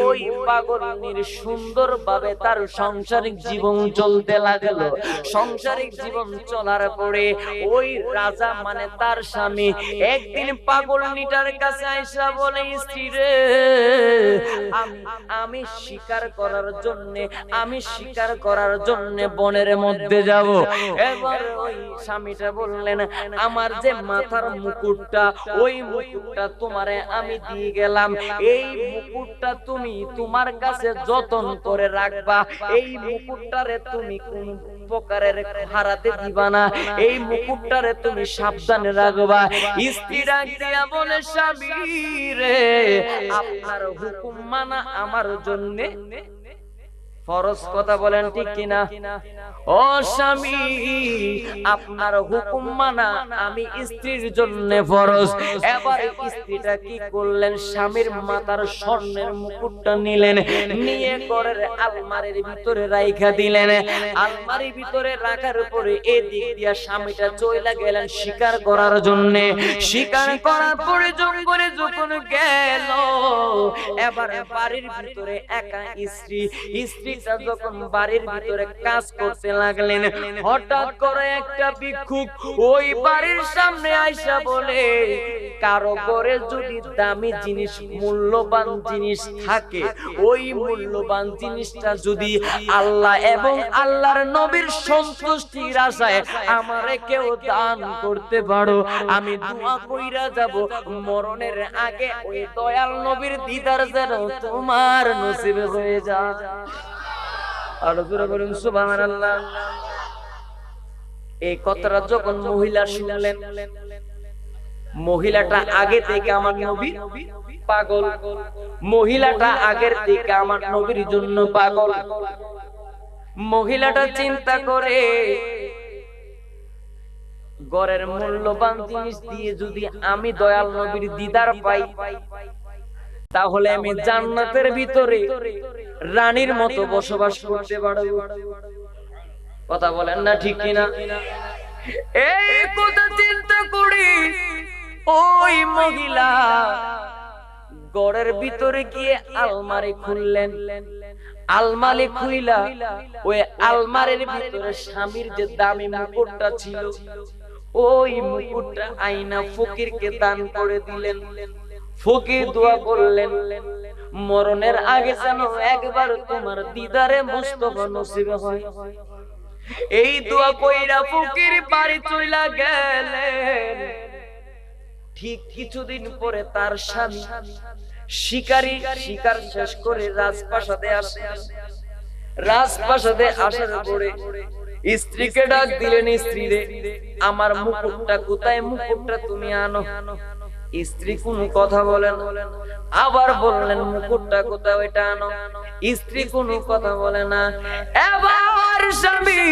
ওই পাগলের সুন্দর ভাবে তার সাংসারিক জীবন চলতে লাগলো। সাংসারিক জীবন চলার পরে ওই রাজা মানে তার স্বামী একদিন পাগলনিটার কাছে আইসা বলে, স্ত্রী রে আমি শিকার করার জন্য বনের মধ্যে যাব। এবার ওই স্বামীটা বললেন, আমার যে মাথার মুকুটটা, ওই মুকুটটা তোমারে আমি দিয়ে গেলাম, এই মুকুটটা তুমি তোমার কাছে যতন করে রাখবা, এই মুকুটটারে তুমি কোন প্রকারের হারাতে দিবা না, এই মুকুটটারে তুমি সাবধানে রাখবা। স্ত্রী ডাক দিয়া বলে, স্বামী রে আপনার হুকুম মানা আমার জন্য ফরজ। কথা বলেন ঠিক কিনা? ও স্বামী আপনার হুকুম মানা আমি স্ত্রীর জন্য ফরজ। এবার স্ত্রীটা কি করলেন, স্বামীর মাথার স্বর্ণের মুকুটটা নিলেন, নিয়ে ঘরের আলমারির ভিতরে রাইখা দিলেন। আলমারির ভিতরে রাখার পরে এদিক দিয়া স্বামীটা চইলা গেলেন শিকার করার জন্য। শিকার করার পরে জঙ্গলে যখন গেল, এবার বাড়ির ভিতরে একা স্ত্রীটা যখন বাড়ির ভিতরে কাজ করতে লাগলেন, হঠাৎ করে একটা ভিক্ষুক ওই বাড়ির সামনে আইসা বলে, কারো ঘরে যদি দামি জিনিস, মূল্যবান জিনিস থাকে, ওই মূল্যবান জিনিসটা যদি আল্লাহ এবং আল্লাহর নবীর সন্তুষ্টির আশায় আমারে কেউ দান করতে পারো, আমি দোয়া কইরা যাব মরণের আগে ওই দয়াল নবীর দিদার যেন তোমার নসিব হয়ে যায়। আর জোরে বলুন সুবহানাল্লাহ। এই কথাটা যখন মহিলা শুনলেন, মহিলাটা আগে থেকে আমার নবী পাগল, মহিলাটা আগের থেকে আমার নবীর জন্য পাগল। মহিলাটা চিন্তা করে ঘরের মূল্যবান জিনিস দিয়ে যদি আমি দয়াল নবীর দিদার পাই, তাহলে আমি জান্নাতের ভিতরে রানীর মতো বসবাস করতে পারবো। কথা বলেন না ঠিক কিনা? এই কথা চিন্তা করি ওই মহিলা ঘরের ভিতরে গিয়ে আলমারি খুললেন। আলমারি খুইলা ওই আলমারির ভিতরে স্বামীর যে দামি মুকুটটা ছিল, ওই মুকুটটা আইনা ফকিরকে দান করে দিলেন। ফকির দোয়া করলেন, মরণের আগে যেন একবার তোমার দিদারে মুস্তাফা নসিব হয়। এই দোয়া কইরা ফকির বাড়ি চইলা গেলেন। ঠিক কিছুদিন পরে তার স্বামী শিকার শেষ করে রাজপ্রাসাদে আসে। রাজপ্রাসাদে আসার পরে স্ত্রীকে ডাক দিলেন, স্ত্রী রে, আমার মুকুটটা কোথায়? মুকুটটা তুমি আনো। স্ত্রী কোনো কথা বলেন, আবার বললেন মুকুটটা কোথায়, ওইটা আনো। স্ত্রী কোনো কথা বলে না। এবার স্বামী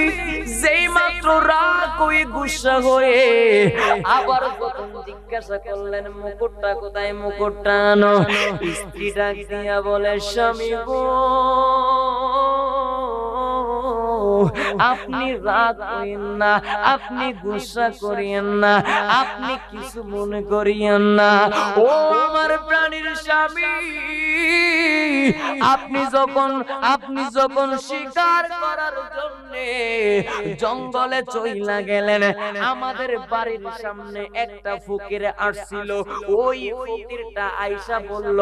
যেই মাত্র রাগ হয়ে গুসা হয়ে আবার যখন জিজ্ঞাসা করলেন মুকুটটা কোথায়, মুকুটটা আনো, স্ত্রী ডাক দিয়া বলে, স্বামী গো, আপনি রাগ করেন না, আপনি গুসা করিয়েন না, আপনি কিছু মনে করিয়েন না। ও আমার প্রাণীর স্বামী, আপনি যখন শিকার করার জন্য জঙ্গলে চইলা গেলেন, আমাদের বাড়ির সামনে একটা ফকির আসছিল। ওই ফকিরটা আয়েশা বলল,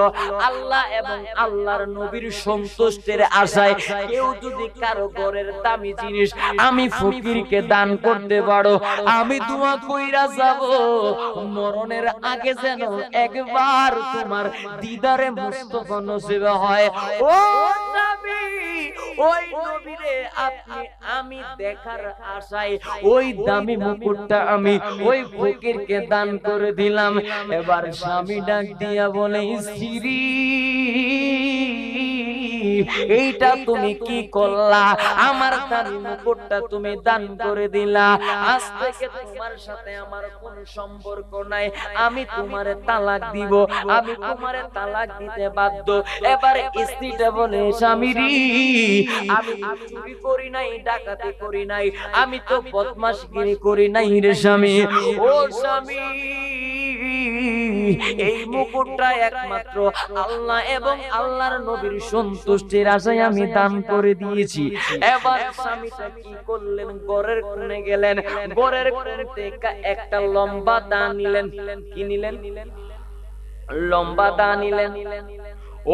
আল্লাহ এবং আল্লাহর নবীর সন্তুষ্টির আশায় কেউ যদি কারো ঘরের দামি জিনিস আমি ফকিরকে দান করতে পারো, আমি দোয়া কইরা যাব মরণের আগে যেন একবার তোমার দিদারে মুস্তাফা নসিব হয়। ও নবী, ওই নবীরে আমি দেখার আশায় ওই দামি মুকুটটা আমি ওই ফকিরকে দান করে দিলাম। এবার স্বামী ডাক দিয়া বলে, স্ত্রী এইটা তুমি কি করলা? আমার দামি মুকুটটা তুমি দান করে দিলা। আজ থেকে তোমার সাথে আমার কোনো সম্পর্ক নাই, আমি তোমারে তালাক দিব, আমি তোমারে তালাক দিতে বাধ্য। এবার স্ত্রীটা বলে, স্বামীরি, আমি চুরি করি নাই, ডাকাতি করি নাই, আমি তো বদমাশগিরি করি নাই রে স্বামী। ও স্বামী, এই মুকুটটা একমাত্র আল্লাহ এবং আল্লাহর নবীর সন্তুষ্টির আশায় আমি দান করে দিয়েছি। এবার স্বামীটা কি করলেন, ঘরের কোণে গেলেন, ঘরের কোণ থেকে একটা লম্বা দা নিলেন। কি নিলেন? লম্বা দা নিলেন।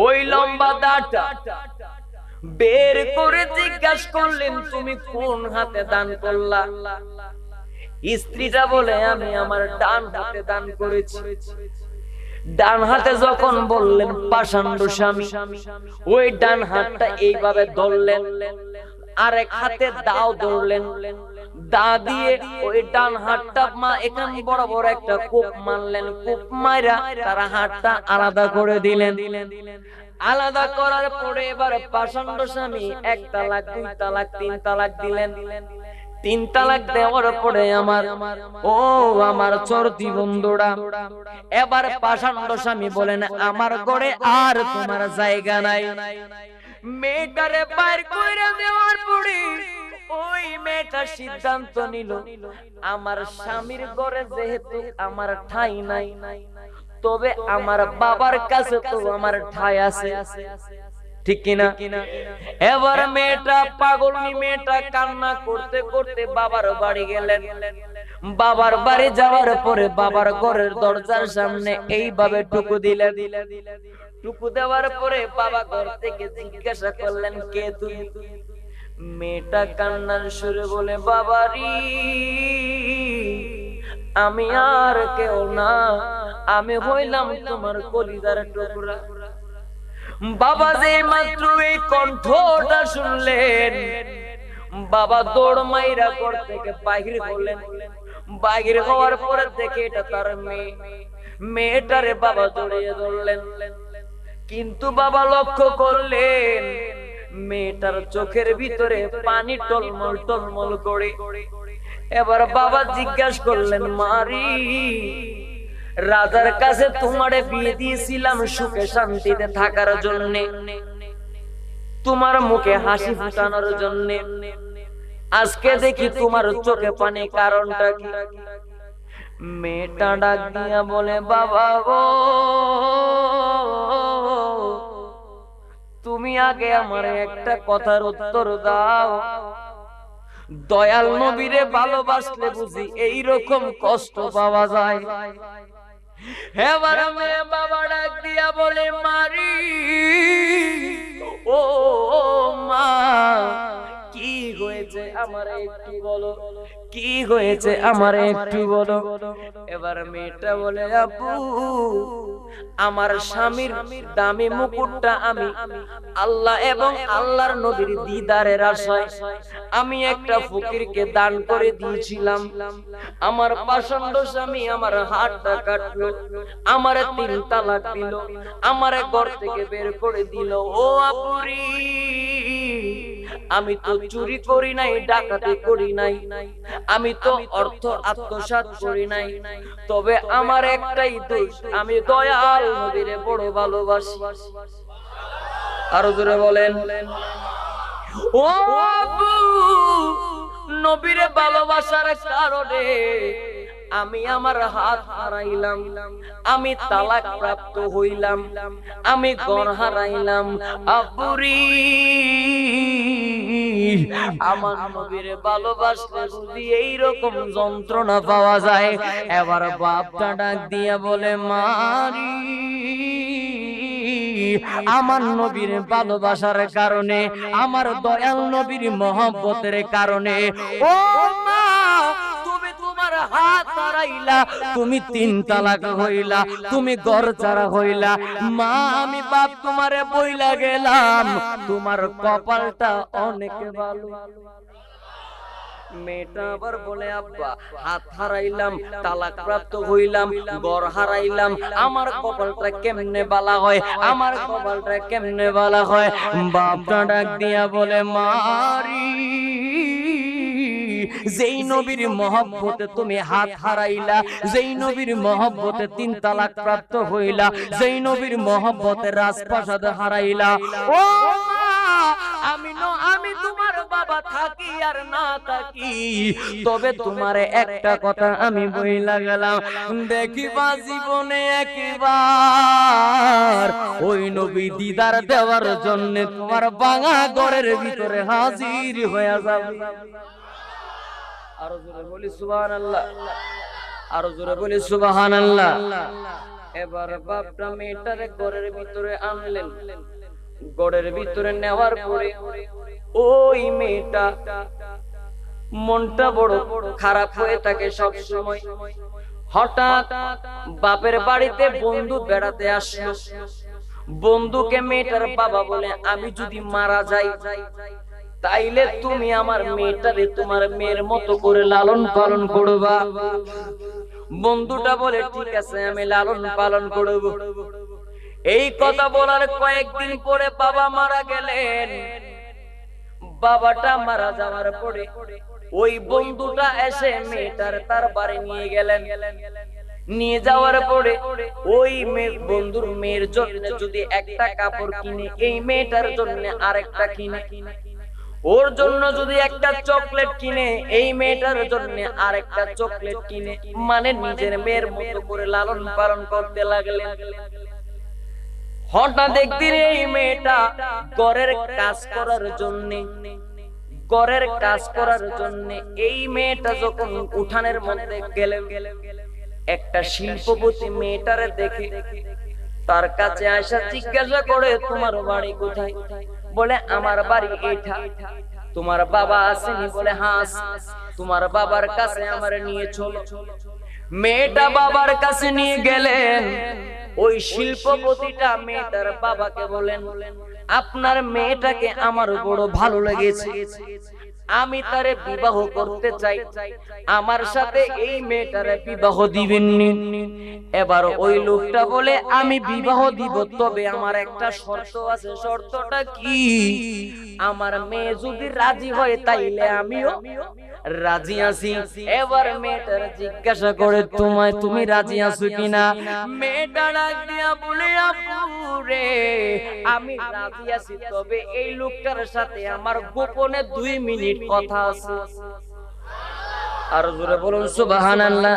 ওই লম্বা দাটা বের করে জিজ্ঞাসা করলেন, তুমি কোন হাতে দান করলা? স্ত্রীটা বলে, আমি আমার ডান হাতে দান করেছি। ডান হাতে যখন বললেন পাষাণ্ড স্বামী, ওই ডান হাতটা এইভাবে ধরলেন, আরেক হাতে দাও ধরলেন, দা দিয়ে ওই ডান হাতটা এখান বরাবর একটা কোপ মারলেন। কোপ মাইরা তারা হাতটা আলাদা করে দিলেন। আলাদা করার পরে এবার পাষাণ্ড স্বামী 1 তালাক, 2 তালাক, 3 তালাক দিলেন। 3 তালাক দেওয়ার পরে আমার চরতি বন্ধুরা, এবার পাষাণ্ড স্বামী বলেন, আমার ঘরে আর তোমার জায়গা নাই। মেয়েটারে বাইর করে দেওয়ার পরে ওই মেয়েটা সিদ্ধান্ত নিল, আমার স্বামীর ঘরে যেহেতু আমার ঠাঁই নাই, তবে আমার বাবার কাছে তো আমার ঠাঁই আছে, ঠিক কিনা? এবার মেয়েটা পাগলনি, মেয়েটা কান্না করতে করতে বাবার বাড়ি গেলেন। বাবার বাড়ি যাওয়ার পরে বাবার ঘরের দরজার সামনে এইভাবে টুকু দিলেন। টুকু দেওয়ার পরে বাবা ঘর থেকে জিজ্ঞাসা করলেন, কে তুমি? মেয়েটা কান্নার সুরে বলে, বাবারি, আমি আর কেউ না, আমি হইলাম তোমার কলিজার টুকরা। বাবা যে মাত্র এই কণ্ঠটা শুনলেন, বাবা দৌড় মাইরা ঘর থেকে বাহির হলেন। বাহির হওয়ার পরে দেখে এটা তার মেয়ে। মেয়েটারে বাবা জড়িয়ে ধরলেন, কিন্তু বাবা লক্ষ্য করলেন মেয়েটার চোখের ভিতরে পানি টলমল টলমল করে। এবার বাবা জিজ্ঞাসা করলেন, মারি রাজার কাছে তোমারে বিয়ে দিয়েছিলাম সুখে শান্তিতে থাকার জন্য, তোমার মুখে হাসি ফুটানোর জন্য, আজকে দেখি তোমার চোখে পানি, কারণটা কি? মেয়েটা ডাক দিয়া বলে, বাবা গো, তুমি আগে আমার একটা কথার উত্তর দাও। দয়াল নবীরে ভালোবাসলে বুঝি এইরকম কষ্ট পাওয়া যায়? এবার মেয়ে বাবা ডাক দিয়া বলে, মারি ও মা, কি হয়েছে আমার একটু বলো, কি হয়েছে আমার একটু বলো। এবার মেয়েটা বলে, আপু, আমার স্বামীর দামি মুকুটটা আমি আল্লাহ এবং আল্লাহর নবীর দিদারের আশায় আমি একটা ফকিরকে দান করে দিয়েছিলাম। আমার পাষণ্ড স্বামী আমার হাতটা কাটলো, আমার 3 তালাক দিল, আমার ঘর থেকে বের করে দিল। ও আপুরি, আমি তো চুরি করি নাই, ডাকাতি করি নাই, আমি তো অর্থ আত্মসাৎ করি নাই, তবে আমার একটাই দোষ, আমি দয়াল নবীরে বড় ভালোবাসি। আরো জোরে বলেন। ও আপু, নবীরে ভালোবাসার কারণে আমি আমার হাত হারাইলাম, আমি তালাক প্রাপ্ত হইলাম, আমি ঘর হারাইলাম। আপুরি, আমার নবীরে ভালোবাসলে যদি এইরকম যন্ত্রণা পাওয়া যায়। এবার বাপটা ডাক দিয়া বলে, মারি আমার নবীর ভালোবাসার কারণে, আমার দয়াল নবীর মহব্বতের কারণে ও মা, তুমি তোমার হাত হারাইলা, তুমি 3 তালাক হইলা, তুমি ঘর ছাড়া হইলা। মা, আমি বাপ তোমারে বইলা গেলাম, তোমার কপালটা অনেক ভালো। মেয়েটা আবার বলে, আব্বা, হাত হারাইলাম, তালাক প্রাপ্ত হইলাম, ঘর হারাইলাম, আমার কপালটা কেমনে বালা হয়, আমার কপালটা কেমনে বালা হয়? বাপটা ডাক দিয়া বলে, মারি যেই নবীর মহব্বতে তুমি হাত হারাইলা, যেই নবীর মহব্বতে 3 তালাক প্রাপ্ত হইলা, যেই নবীর মহব্বতে রাজপ্রাসাদ হারাইলা, ও আমি তোমার বাবা থাকি আর না থাকি, তবে তোমার একটা কথা আমি বইলা গেলাম, দেখিবা জীবনে একবার ওই নবী দিদার দেওয়ার জন্য তোমার ভাঙা ঘরের ভিতরে হাজির হয়ে যাবে। আরো জোরে বলি সুবহানাল্লাহ, আরো জোরে বলি সুবহানাল্লাহ। এবার বাপটা মেয়েটারে ঘরের ভিতরে আনলেন। ঘরের ভিতরে নেওয়ার পরে ওই মেয়েটা মনটা বড় খারাপ হয়ে থাকে সব সময়। হঠাৎ বাপের বাড়িতে বন্ধু বেড়াতে আসলো। বন্ধুকে মেয়েটার বাবা বলে, আমি যদি মারা যাই তাইলে তুমি আমার মেয়েটারে তোমার মেয়ের মতো করে লালন পালন করবা। বন্ধুটা বলে, ঠিক আছে, আমি লালন পালন করব। এই কথা বলার কয়েকদিন পরে বাবা মারা গেলেন। বাবাটা মারা যাওয়ার পরে ওই বন্ধুটা এসে মেয়েটার তার বাড়ি নিয়ে গেলেন। নিয়ে যাওয়ার পরে ওই বন্ধুর মেয়ের জন্য যদি একটা কাপড় কিনে, এই মেয়েটার জন্য আরেকটা কিনে, ওর জন্য যদি একটা চকলেট কিনে, এই মেয়েটার জন্য আরেকটা চকলেট কিনে, মানে নিজের মেয়ের মতো করে লালন পালন করতে লাগলেন। হঠাৎ একদিন এই মেয়েটা ঘরের কাজ করার জন্য এই মেয়েটা যখন উঠানের মধ্যে গেলেন, একটা শিল্পপতি মেয়েটারে দেখে তার কাছে আসা জিজ্ঞাসা করে, তোমার বাড়ি কোথায়? বলে, আমার বাড়ি এইটা। তোমার বাবা আসেনি? বলে, হ্যাঁ। তোমার বাবার কাছে আমারে নিয়ে চলো। মেয়েটা বাবার কাছে নিয়ে গেলেন। ওই শিল্পপতিটা মেয়েটার বাবাকে বলেন, আপনার মেয়েটাকে আমার বড় ভালো লেগেছে, আমি তারে বিবাহ করতে চাই, আমার সাথে এই মেয়েটারে বিবাহ দিবেন নি? এবার ওই লোকটা বলে আমি বিবাহ দিব, তবে আমার একটা শর্ত আছে। শর্তটা কি? আমার মেয়ে যদি রাজি হয় তাইলে আমিও রাজি আছি। এবার মেয়েটার জিজ্ঞাসা করে তুমি রাজি আছো কিনা? মেয়েটা ডাক দিয়া বলে আপু রে আমি রাজি আছি, তবে এই লোকটার সাথে আমার গোপনে 2 মিনিট কথা আছে। আর জোরে বলুন সুবহানাল্লাহ।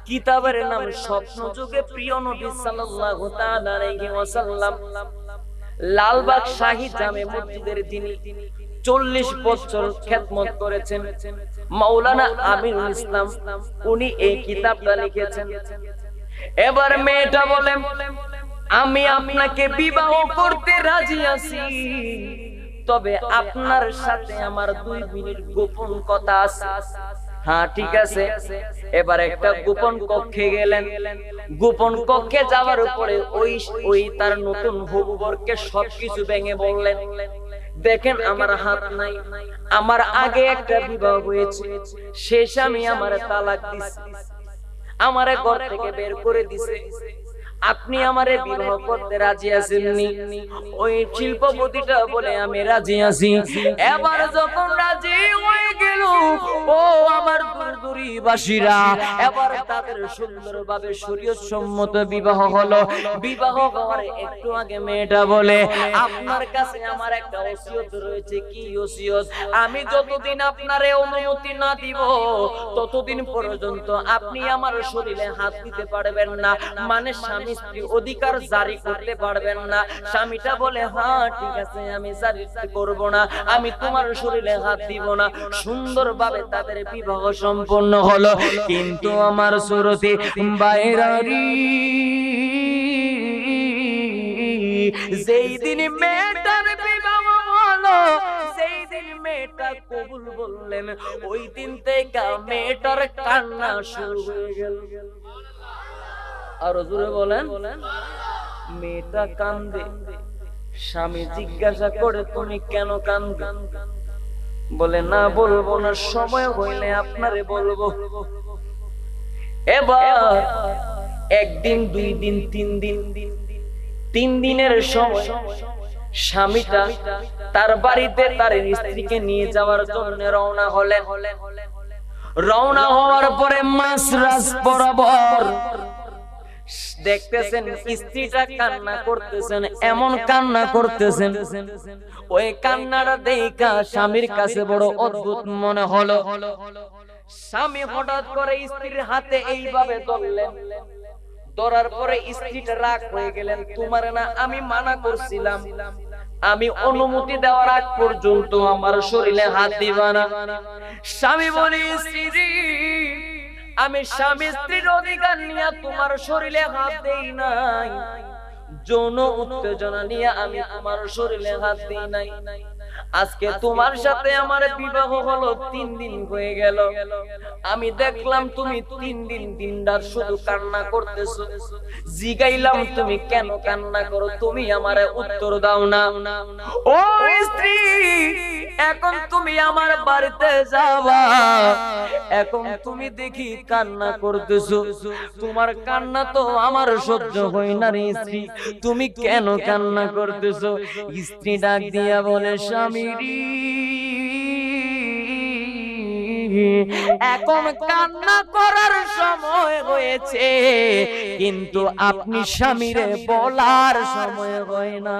কিতাবের নাম স্বপ্ন যুগে প্রিয় নবী সাল্লাল্লাহু তাআলা আলাইহি ওয়াসাল্লাম লালবাগ শাহী জামে মসজিদের যিনি 40 বছর খেদমত করেছেন মাওলানা আমিনুল ইসলাম, উনি এই কিতাবটা লিখেছেন। এবার মেয়েটা বলে আমি আপনাকে বিবাহ করতে রাজি আছি, তবে আপনার সাথে আমার 2 মিনিট গোপন কথা আছে। হ্যাঁ ঠিক আছে। এবার একটা গোপন কক্ষে গেলেন। গোপন কক্ষে যাওয়ার পরে ওই তার নতুন হবু বরকে সবকিছু ভেঙে বললেন, দেখেন আমার হাত নাই, আমার আগে একটা বিবাহ হয়েছে, সে স্বামী আমার তালাক দিছে, আমারে ঘর থেকে বের করে দিছে, আপনি আমারে বিবাহ করতে রাজি আছেননি? ওই শিল্পপতিটা বলে আমি রাজি আছি। এবার যখন রাজি হয়ে গেল ও আমার দূরদূরিবাসীরা, এবার তাদের সুন্দরভাবে শরীয়ত সম্মত বিবাহ হলো। বিবাহ হওয়ার একটু আগে মেয়েটা বলে আপনার কাছে আমার একটা ওসিয়ত রয়েছে। কি ওসিয়ত? আমি যতদিন আপনারে অনুমতি না দিব ততদিন পর্যন্ত আপনি আমার শরীরে হাত দিতে পারবেন না, মানে স্বামী স্ত্রী অধিকার জারি করতে পারবেন না। স্বামীটা বলে হ্যাঁ ঠিক আছে, আমি জারি করব না, আমি তোমার শরীরে হাত দিব না। সুন্দরভাবে তাদের বিবাহ সম্পন্ন হলো। কিন্তু আমার সুরতে বাইরারি যেই দিন মেয়েটার বিবাহ হলো, সেই দিন মেয়েটা কবুল বললেন, ওই দিন থেকে মেয়েটার কান্না শুরু হয়ে গেল। আর জোরে বলেন। মেয়েটা কান্দে। স্বামী জিজ্ঞাসা করে তুমি কেন কান্দো? বলে না বলবো না, সময় হইলে আপনারে বলবো। এবার একদিন, 2 দিন, 3 দিন, 3 দিনের সময় স্বামীটা তার বাড়িতে তার স্ত্রীকে নিয়ে যাওয়ার জন্য রওনা হলেন। রওনা হওয়ার পরে মাঝরাত বরাবর দেখতেছেন স্ত্রীটা কান্না করতেছেন, এমন কান্না করতেছেন, ওই কান্নাটা দেখা স্বামীর কাছে বড় অদ্ভুত মনে হলো। স্বামী হঠাৎ করে স্ত্রীর হাতে এইভাবে ধরলেন। ধরার পরে স্ত্রীটা রাগ হয়ে গেলেন, তোমার না আমি মানা করছিলাম, আমি অনুমতি দেওয়ার আগ পর্যন্ত আমার শরীরে হাত দিবা না। স্বামী বলে স্ত্রী আমি স্বামী স্ত্রীর অধিকার নিয়ে তোমার শরীরে হাত দেই নাই, যৌন উত্তেজনা নিয়ে আমি তোমার শরীরে হাত দেই নাই। আজকে তোমার সাথে আমার বিবাহ হলো, 3 দিন হয়ে গেল, আমি দেখলাম তুমি 3 দিন দিনরাত শুধু কান্না করতেছো। জিগাইলাম তুমি কেন কান্না করো, তুমি আমারে উত্তর দাও না। ও স্ত্রী এখন তুমি আমার বাড়িতে যাবা, এখন তুমি দেখি কান্না করতেছো, তোমার কান্না তো আমার সহ্য হয় না রে স্ত্রী, তুমি কেন কান্না করতেছো? স্ত্রী ডাক দিয়া বলে স্বামী এখন কান্না করার সময় হয়েছে, কিন্তু আপনি স্বামীরে বলার সময় হয় না।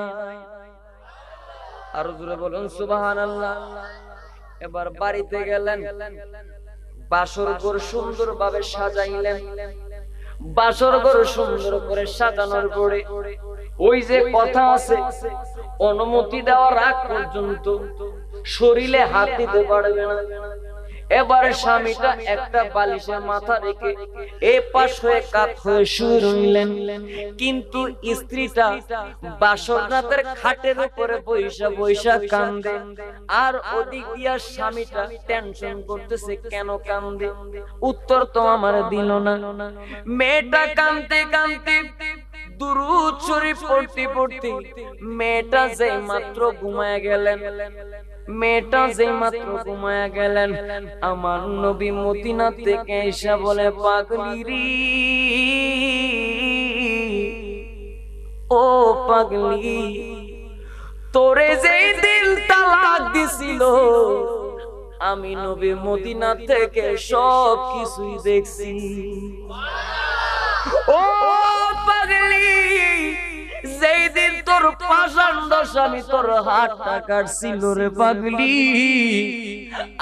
আর জোরে বলুন সুবহানাল্লাহ। এবার বাড়িতে গেলেন, বাসর ঘর সুন্দর ভাবে সাজাইলেন। বাসর ঘর সুন্দর করে সাজানোর পরে ওই যে কথা আছে অনুমতি দেওয়ার আগ পর্যন্ত শরীরে হাত দিতে পারবে না। এবার স্বামীটা একটা বালিশে মাথা রেখে এই পাশ হয়ে কাত হয়ে শুয়ে রইলেন, কিন্তু স্ত্রীটা বাসর রাতের খাটের উপরে বৈশা বৈশা কান্দে। আর ওদিক দিয়া স্বামীটা টেনশন করতেছে কেন কান্দে, উত্তর তো আমার দিল না। মেয়েটা কান্দতে কান্দতে দুরূদ শরীফ পড়তে পড়তে মেয়েটা যে মাত্র ঘুমায় গেলেন। মেয়েটা যে মাত্র ঘুমায়া গেলেন, আমার নবী মদিনা থেকে এসে বলে, পাগলি রে, ও পাগলি, তোরে যেই দিল তালাক দিছিল, আমি নবী মদিনা থেকে সব কিছুই দেখছি। ও পাগলি, যেই দিন তোর পাষাণ্ড স্বামী তোর হাতটা কাটছিল রে পাগলি,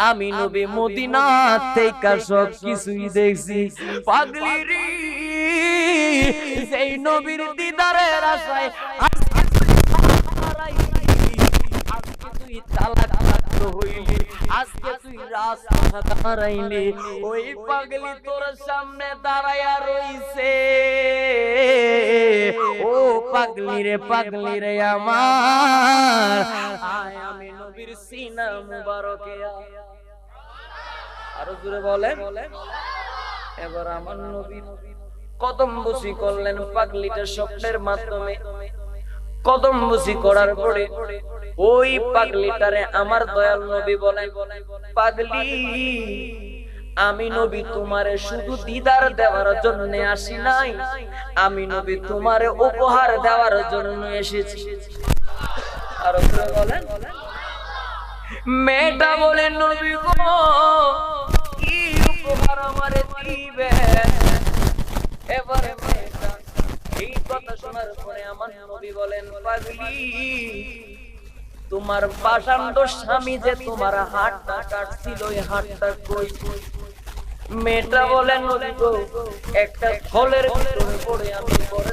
আমি নবী মদিনা থেকে সব কিছুই দেখছি। পাগলি রে, সেই নবীর দিদারের আশায় আজকে তুই তালাক প্রাপ্ত হইলি, আজকে তুই রাস্তা হারাইলি, ওই পাগলি তোর সামনে দাঁড়ায়া রইছে। ও পাগলি রে আমার, আয় আমি নবীর সিনা মুবারকে। আরো জোরে বলেন। এবার আমার নবী কদম বসি করলেন পাগলিটা স্বপ্নের মাধ্যমে। কদম বসি করার পরে ওই পাগলিটারে আমার দয়াল নবী বলেন, পাগলি, আমি নবী তোমারে শুধু দিদার দেওয়ার জন্য আসি নাই, আমি নবী তোমারে উপহার দেওয়ার জন্য এসেছি। আর বলেন। মেয়েটা বলেন, নবী গো, কি উপহার আমারে দিবেন? এবারে মেয়েটা এই কথা শোনার পরে আমার নবী বলেন, পাগলি, তোমার পাষাণ্ড স্বামী যে তোমার হাতটা কাটছিল, ওই হাতটা কই? মেয়েটা বলেন, নবী গো, একটা থলের ভিতরে পড়ে আমি পরে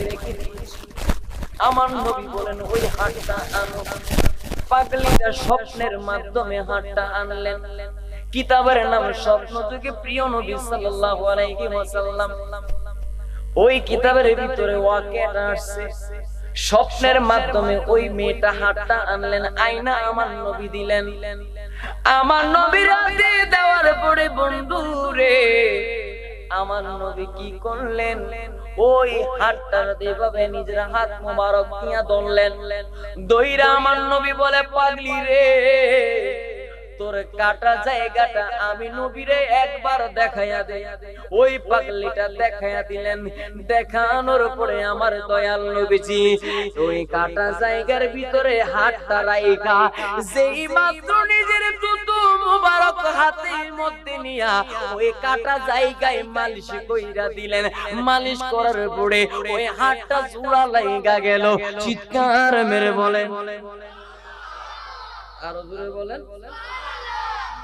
রেখে দিয়েছি। আমার নবী বলেন, ওই হাতটা আনো। পাগলিটা স্বপ্নের মাধ্যমে হাতটা আনলেন। কিতাবের নাম স্বপ্ন যুগে প্রিয় নবী সাল্লাল্লাহু আলাইহি ওয়াসাল্লাম। ওই কিতাবের ভিতরে ওয়াকিয়াটা আসছে। স্বপ্নের মাধ্যমে ওই মেয়েটা হাতটা আনলেন, আয়না আমার নবী দিলেন। আমার নবীর হাতে দেওয়ার পরে বন্ধুরে, আমার নবী কি করলেন? ওই হাতটা এভাবে নিজের হাত মোবারক নিয়ে ধরলেন। দইরা আমার নবী বলে, পাগলি রে, তোর কাটা জায়গাটা আমি নবীরে একবার দেখাইয়া দে। ওই পাগলিটা দেখাইয়া দিলেন। দেখানোর পরে আমার দয়াল নবীজি ওই কাটা জায়গার ভিতরে হাতটা রাইখা যেই মাত্র নিজের জুতো মুবারক হাতের মধ্যে নিয়া ওই কাটা জায়গায় মালিশ কইরা দিলেন। মালিশ করার পরে ওই হাতটা জোড়া লাগা গেল। চিৎকার মেরে বলেন, আরো জোরে বলেন।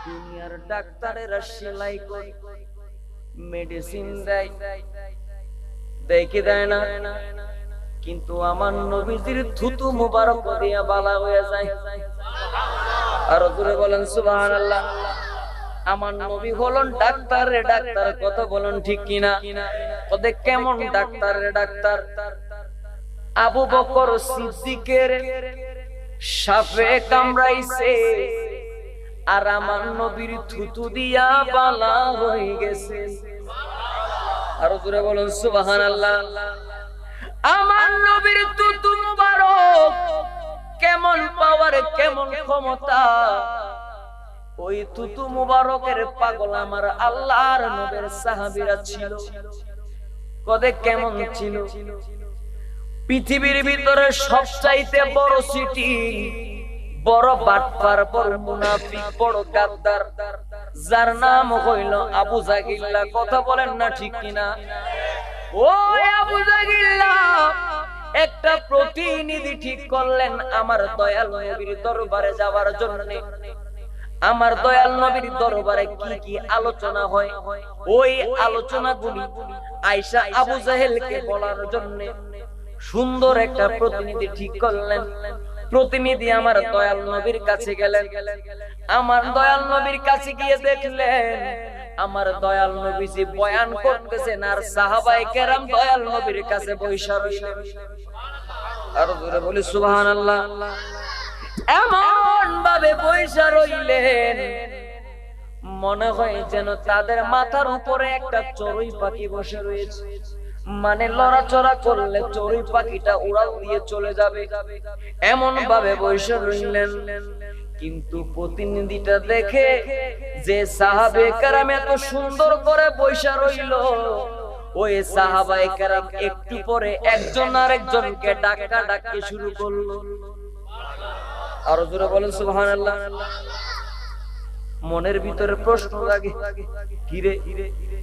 দুনিয়ার ডাক্তারেরা সেলাই করে, মেডিসিন দেয়, দেখে দেয় না, কিন্তু আমার নবীজির থুতু মুবারক দিয়া বালা হয়ে যায়। আরো জোরে বলেন সুবহানাল্লাহ। আমার নবী হলেন ডাক্তার রে ডাক্তার, কথা বলেন ঠিক কিনা? ওদের কেমন ডাক্তার রে ডাক্তার? আবু বকর সিদ্দিকের সাপে কামড়াইছে, আর আমার নবীর থুতু দিয়া বালা হয়ে গেছে। আরো জোরে বলেন সুবহানাল্লাহ। আমার নবীর থুতু মুবারক কেমন পাওয়ার, কেমন ক্ষমতা! ওই থুতু মুবারকের পাগল আমার আল্লাহর নবীর সাহাবীরা ছিল। কদে কেমন ছিল? পৃথিবীর ভিতরে সবচাইতে বড় সিটি, বড় বাটপার, বড় মুনাফিক, বড় গাদ্দার, যার নাম হইল আবু জাহিল্লা। কথা বলেন না ঠিক কিনা? ও আবু জাহিল্লা একটা প্রতিনিধি ঠিক করলেন আমার দয়াল নবীর দরবারে যাওয়ার জন্য। আমার দয়াল নবীর দরবারে কি কি আলোচনা হয়, ওই আলোচনাগুলি আয়েশা আবু জাহেলকে বলার জন্য সুন্দর একটা প্রতিনিধি ঠিক করলেন। প্রতিনিধি আমার দয়াল নবীর কাছে গেলেন। আমার দয়াল নবীর কাছে গিয়ে দেখলেন আমার দয়াল নবীজি বয়ান করতেছেন, আর সাহাবায়ে কেরাম দয়াল নবীর কাছে বসে রইলেন। আর জোরে বলি সুবহানাল্লাহ। এমন ভাবে বসে রইলেন মনে হয় যেন তাদের মাথার উপরে একটা চড়ুই পাখি বসে রয়েছে। মানে লড়াচড়া করলে চড়ুই পাখিটা উড়াল দিয়ে চলে যাবে, এমন ভাবে বসে রইলেন। কিন্তু প্রতিনিধিটা দেখে যে সাহাবে কেরাম এত সুন্দর করে বৈশা রইল, ওই সাহাবায়ে কেরাম একটু পরে একজন আরেকজনকে ডাকা শুরু করলো। আরো জোরে বলেন সুবহানাল্লাহ। মনের ভিতরে প্রশ্ন জাগে, কিরে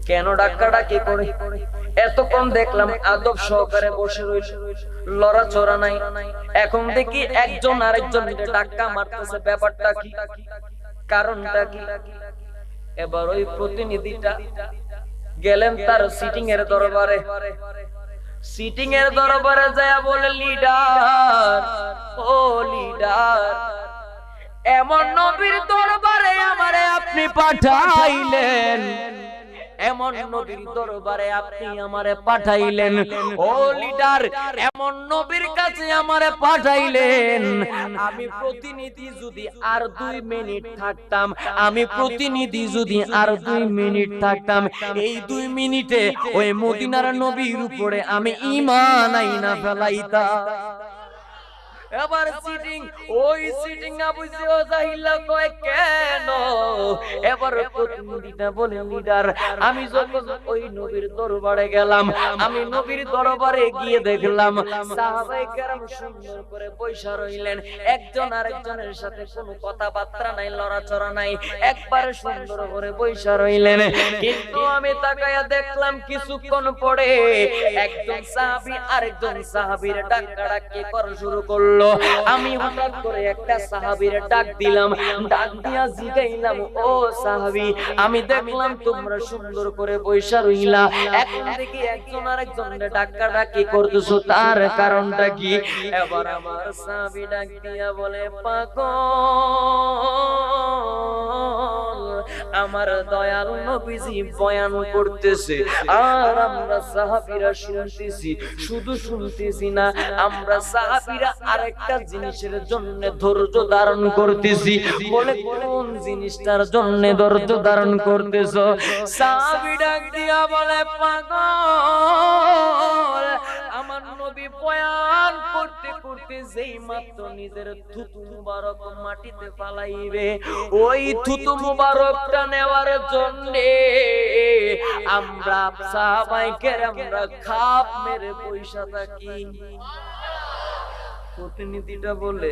কেন ডাকাডাকি করে? এতক্ষণ দেখলাম আদব সহকারে বসে রইছে, লড়াচড়া নাই, এখন দেখি একজন আরেকজনকে ডাক্কা মারতেছে। ব্যাপারটা কি? কারণটা কি? এবার ওই প্রতিনিধিটা গেলেন তার সিটিং এর দরবারে। সিটিং এর দরবারে যায় বলে, লিডার, ও লিডার, এমন নবীর দরবারে আমারে আপনি পাঠাইলেন, এমন নবীর দরবারে আপনি আমারে পাঠাইলেন। ও লিডার, এমন নবীর কাছে আমারে পাঠাইলেন, আমি প্রতিনিধি যদি আর 2 মিনিট থাকতাম, আমি প্রতিনিধি যদি আর 2 মিনিট থাকতাম, এই 2 মিনিটে ওই মদিনার নবীর উপরে আমি ঈমান আইনা ফেলাইতাম। এবার সিটিং, ওই সিটিং আবু জাহিল্লা কয় কেন? এবার প্রতিনিধিটা বলে, লিডার, আমি যখন ওই নবীর দরবারে গেলাম, আমি নবীর দরবারে গিয়ে দেখলাম সাহাবায়ে কেরাম সুন্দর করে বৈশা রইলেন, একজন আরেকজনের সাথে কোনো কথাবার্তা নাই, লড়াচড়া নাই, একবারে সুন্দর করে বৈশা রইলেন। কিন্তু আমি তাকায়া দেখলাম কিছুক্ষণ পরে একজন সাহাবী আরেকজন সাহাবীর ডাকাডাকি করা শুরু করলো। আমি হঠাৎ করে একটা সাহাবীর ডাক দিলাম, ডাক দিয়া জিগাইলাম, ও সাহাবী, আমি দেখলাম তোমরা সুন্দর করে বৈশা রইলা, এখন দেখি একজন আরেকজনের ডাকাডাকি করতেছো, তার কারণটা কি? এবার আমার সাহাবী ডাক দিয়া বলে, পাগল, আমার দয়াল নবীজি বয়ান করতেছে আর আমরা সাহাবীরা শুনতেছি। শুধু শুনতেছি না, আমরা সাহাবীরা আরেকটা জিনিসের জন্য ধৈর্য ধারণ করতেছি। বলে, কোন জিনিসটার জন্য ধৈর্য ধারণ করতেছো? সাহাবী ডাক দিয়া বলে, পাগল, আমার নবী বয়ান করতে করতে যেই মাত্র নিজের থুতু মুবারক মাটিতে ফালাইবে, ওই থুতু মুবারকটা নেওয়ার জন্য আমরা সাহাবায়ে কেরামরা খাপ মেরে বৈশা থাকি। প্রতিনিধিটা বলে,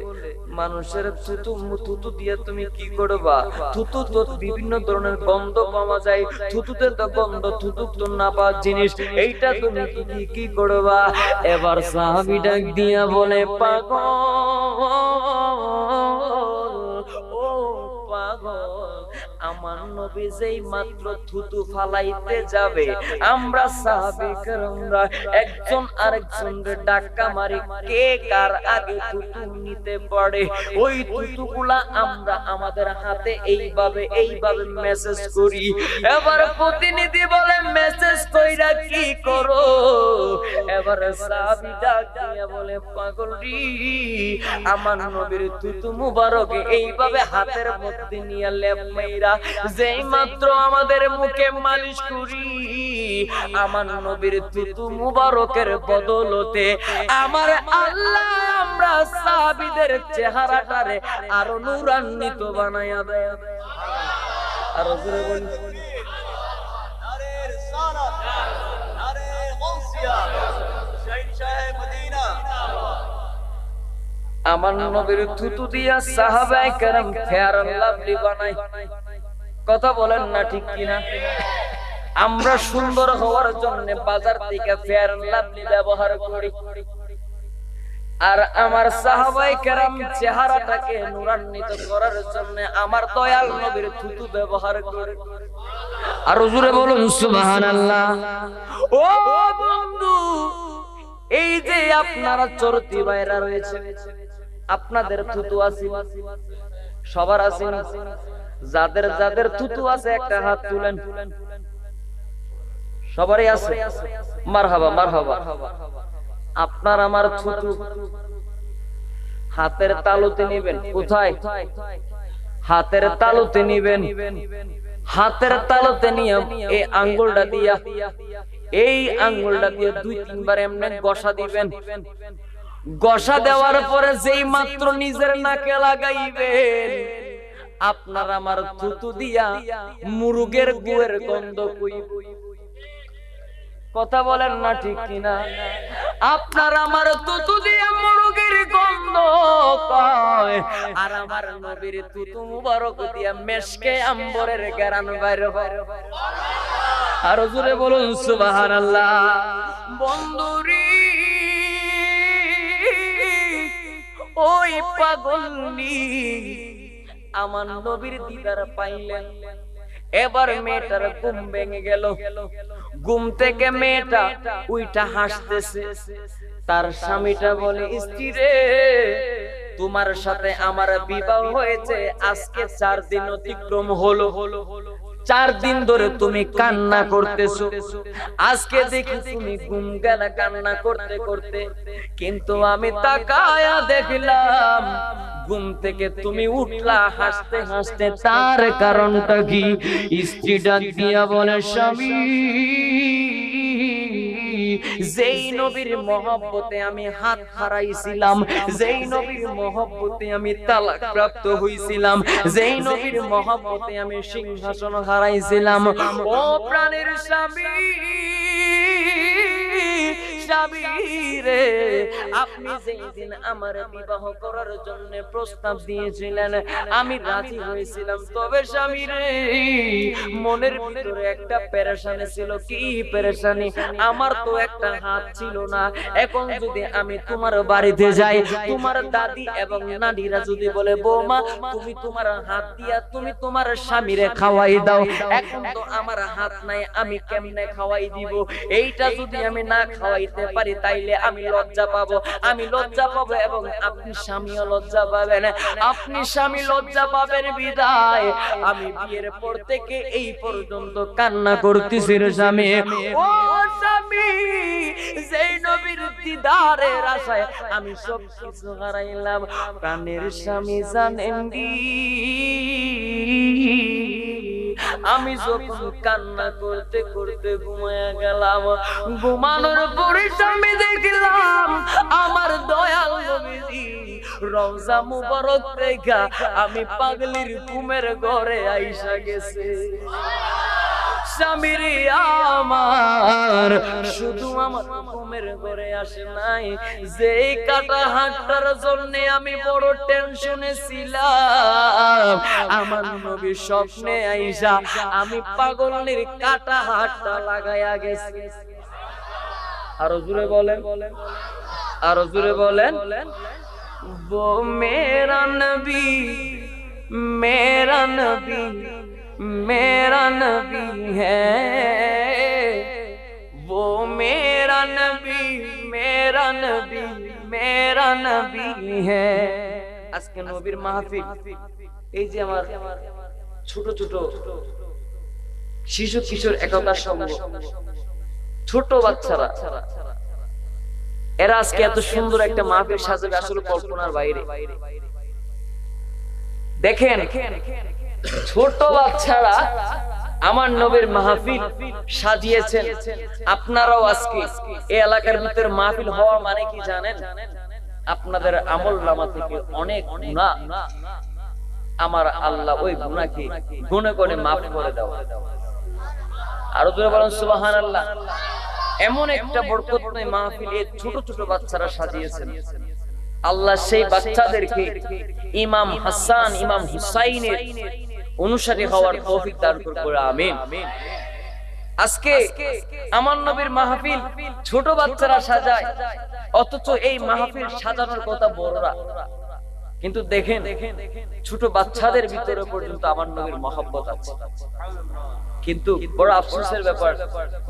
মানুষের থুতু দিয়ে তুমি কি করবা? থুতু তো বিভিন্ন ধরনের গন্ধ পাওয়া যায়, থুতুতে তো গন্ধ, থুতু তো না পাওয়া জিনিস, এইটা তুমি কি করবা? এবার সাহাবী ডাক দিয়া বলে, পাগল, ও পাগল, আমার নবী যেই মাত্র থুতু ফালাইতে যাবে, আমরা সাহাবে কেরামরা একজন আরেকজনকে ডাক্কা মারি, কে কার আগে থুতু নিতে পারে। ওই থুতুগুলা আমরা আমাদের হাতে এইভাবে মেসেজ করি। এবার প্রতিনিধি বলে, মেসেজ কইরা কি করো? এবার সাহাবী ডাক দিয়া বলে, পাগল রে, আমার নবীর থুতু মুবারক এইভাবে হাতের মধ্যে নিয়ে লেপ মাইরা যেই মাত্র আমাদের মুখে মালিশ করি, আমার নবীর থুতু মুবারকের বদলতে আমার আল্লাহ আমরা সাহাবীদের চেহারাটারে আরো নূরান্বিত বানায়া দেয়। আর জোরে বলি, নারে রিসালাত, নারে গাউসিয়া, শাহ মদিনা। আমার নবীর থুতু দিয়া সাহাবায়ে কেরাম ফেয়ার লাভলি বানায়। কথা বলেন না ঠিক কিনা? আমরা সুন্দর হওয়ার জন্য বাজার থেকে ফেয়ার লাভলি ব্যবহার করি, আর আমার সাহাবায়ে কেরাম চেহারাটাকে নূরান্বিত করার জন্য আমার দয়াল নবীর থুতু ব্যবহার করে। আর জোরে বলুন সুবহানাল্লাহ। ও বন্ধু, এই যে আপনারা চরতি ভাইরা রয়েছে, আপনাদের থুতু আছে? সবার আছে? যাদের যাদের থুতু আছে একটা হাত তুলেন। সবারই আছে? মারহাবা, মারহাবা। আপনার আমার থুতু হাতের তালুতে নেবেন। কোথায়? হাতের তালুতে নেবেন। হাতের তালুতে নিয়ে এই আঙ্গুলটা দিয়া, এই আঙ্গুলটা দিয়ে 2-3 বার এমনি ঘষা দিবেন। গসা দেওয়ার পরে যেই মাত্র নিজের নাকে লাগাইবেন, আপনার আমার থুতু দিয়া মুরগের গুয়ের গন্ধ কইব। কথা বলেন না ঠিক কিনা? আপনার আমার থুতু দিয়া মুরগের গন্ধ কয়, আর আমার নবীর থুতু মুবারক দিয়া মেশকে আম্বরের গারান বাইরে হয়। আর জোরে বলুন সুবহানাল্লাহ। বন্ধুরি ওই পাগলনি আমার নবীর দিদার পাইলেন। এবার মেয়েটার ঘুম ভেঙে গেল। ঘুম থেকে মেয়েটা উইটা হাসতেছে। তার স্বামীটা বলে, স্ত্রী রে, তোমার সাথে আমার বিবাহ হয়েছে আজকে 4 দিন অতিক্রম হলো। 4 দিন ধরে তুমি কান্না করতেছো। আজকে দেখি তুমি ঘুম গেলা কান্না করতে করতে, কিন্তু আমি তাকায়া দেখলাম ঘুম থেকে তুমি উঠলা হাসতে হাসতে। তার কারণটা কি? স্ত্রী ডাক দিয়া বলে, স্বামী, যেই নবীর মহব্বতে আমি হাত হারাইছিলাম, যেই নবীর মহব্বতে আমি তালাক প্রাপ্ত হইছিলাম, যেই নবীর মহব্বতে আমি সিংহাসন হারাইছিলাম, ও প্রাণের স্বামী, স্বামী রে, আপনি যেই দিন আমার বিবাহ করার জন্য প্রস্তাব দিয়েছিলেন আমি রাজি হয়েছিলাম। তবে স্বামী রে, মনের ভিতরে একটা পেরেশানি ছিল। কি পেরেশানি? আমার তো একটা হাত ছিল না। এখন যদি আমি তোমার বাড়িতে যাই, তোমার দাদি এবং নানিরা যদি বলে, বৌমা তুমি তোমার হাত দিয়া তুমি তোমার স্বামীরে খাওয়াই দাও, এখন তো আমার হাত নাই, আমি কেমনে খাওয়াই দিব? এইটা যদি আমি না খাওয়াইতে পারি তাইলে আমি লজ্জা পাবো, আমি লজ্জা পাবো এবং আপনি স্বামীও লজ্জা পাবেন। আপনি স্বামী লজ্জা পাবেন বিদায় আমি বিয়ের পর থেকে এই পর্যন্ত কান্না করতেছি রে স্বামী। ও স্বামী, যেই নবীর দিদারের আশায় আমি সব কিছু হারাইলাম, প্রাণের স্বামী জানেন কি, আমি যখন কান্না করতে করতে ঘুমায়া গেলাম, ঘুমানোর পরে স্বামী দেখলাম আমার দয়াল নবীজি রওজা মুবারক দেখা আমি পাগলির ঘুমের ঘরে আইসা গেছে। স্বামীর আমার শুধু আমার ঘুমের ঘরে আসে নাই, যে কাটা হাতটার জন্য আমি বড় টেনশনে ছিলাম, আমার নবী স্বপ্নে আইসা আমি পাগলের কাটা হাতটা লাগাইয়া গেছি। আরো জোরে বলেন, আরো জোরে বলেন। वो मेरा नबी, मेरा नबी, मेरा नबी है, वो मेरा नबी, मेरा नबी, मेरा नबी है। আজকে নবীর মাহফিল, এই যে আমার ছোট ছোট শিশু কিশোর একতার সঙ্গ, ছোট বাচ্চারা, এরা আজকে এত সুন্দর একটা মাহফিল সাজাবে আসলে কল্পনার বাইরে। দেখেন, ছোট বাচ্চারা আমার নবীর মাহফিল সাজিয়েছেন। আপনারাও আজকে এই এলাকার ভিতর মাহফিল হওয়া মানে কি জানেন? আপনাদের আমলনামা থেকে অনেক গুনাহ আমার আল্লাহ ওই গুনাহকে গুণে গুণে মাফ করে দেওয়া। আরো জোরে বলেন সুবহানাল্লাহ। এমন একটা বরকতময় মাহফিল এই ছোট ছোট বাচ্চারা সাজিয়েছেন। আল্লাহ সেই বাচ্চাদেরকে ইমাম হাসান, ইমাম হুসাইনের অনুসারী হওয়ার তৌফিক দান করুন, আমিন। আজকে আমার নবীর মাহফিল ছোট বাচ্চারা সাজায়, অথচ এই মাহফিল সাজানোর কথা বড়রা। কিন্তু দেখেন, ছোট বাচ্চাদের ভিতরে পর্যন্ত আমার নবীর মহব্বত আছে। কিন্তু বড় আফসোসের ব্যাপার,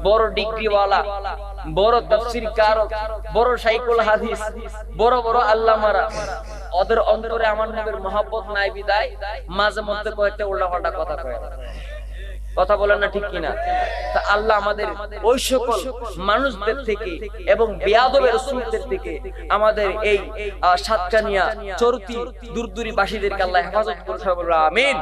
বড় ডিগ্রিওয়ালা, বড় তাফসীর কারক, বড় শাইখুল হাদিস, বড় বড় আল্লামারা, ওদের অন্তরে আমার নবীর মহব্বত নাই বিদায় মাঝে মধ্যে কয়েকটা উল্টাপাল্টা কথা কয়। কথা বলেন না ঠিক কিনা? তা আল্লাহ আমাদের ওই সকল মানুষদের থেকে এবং বেয়াদবের রাসূলদের থেকে আমাদের এই সাতকানিয়া চরতি দূরদূরি বাসীদেরকে আল্লাহ হেফাজত করুন, আমিন।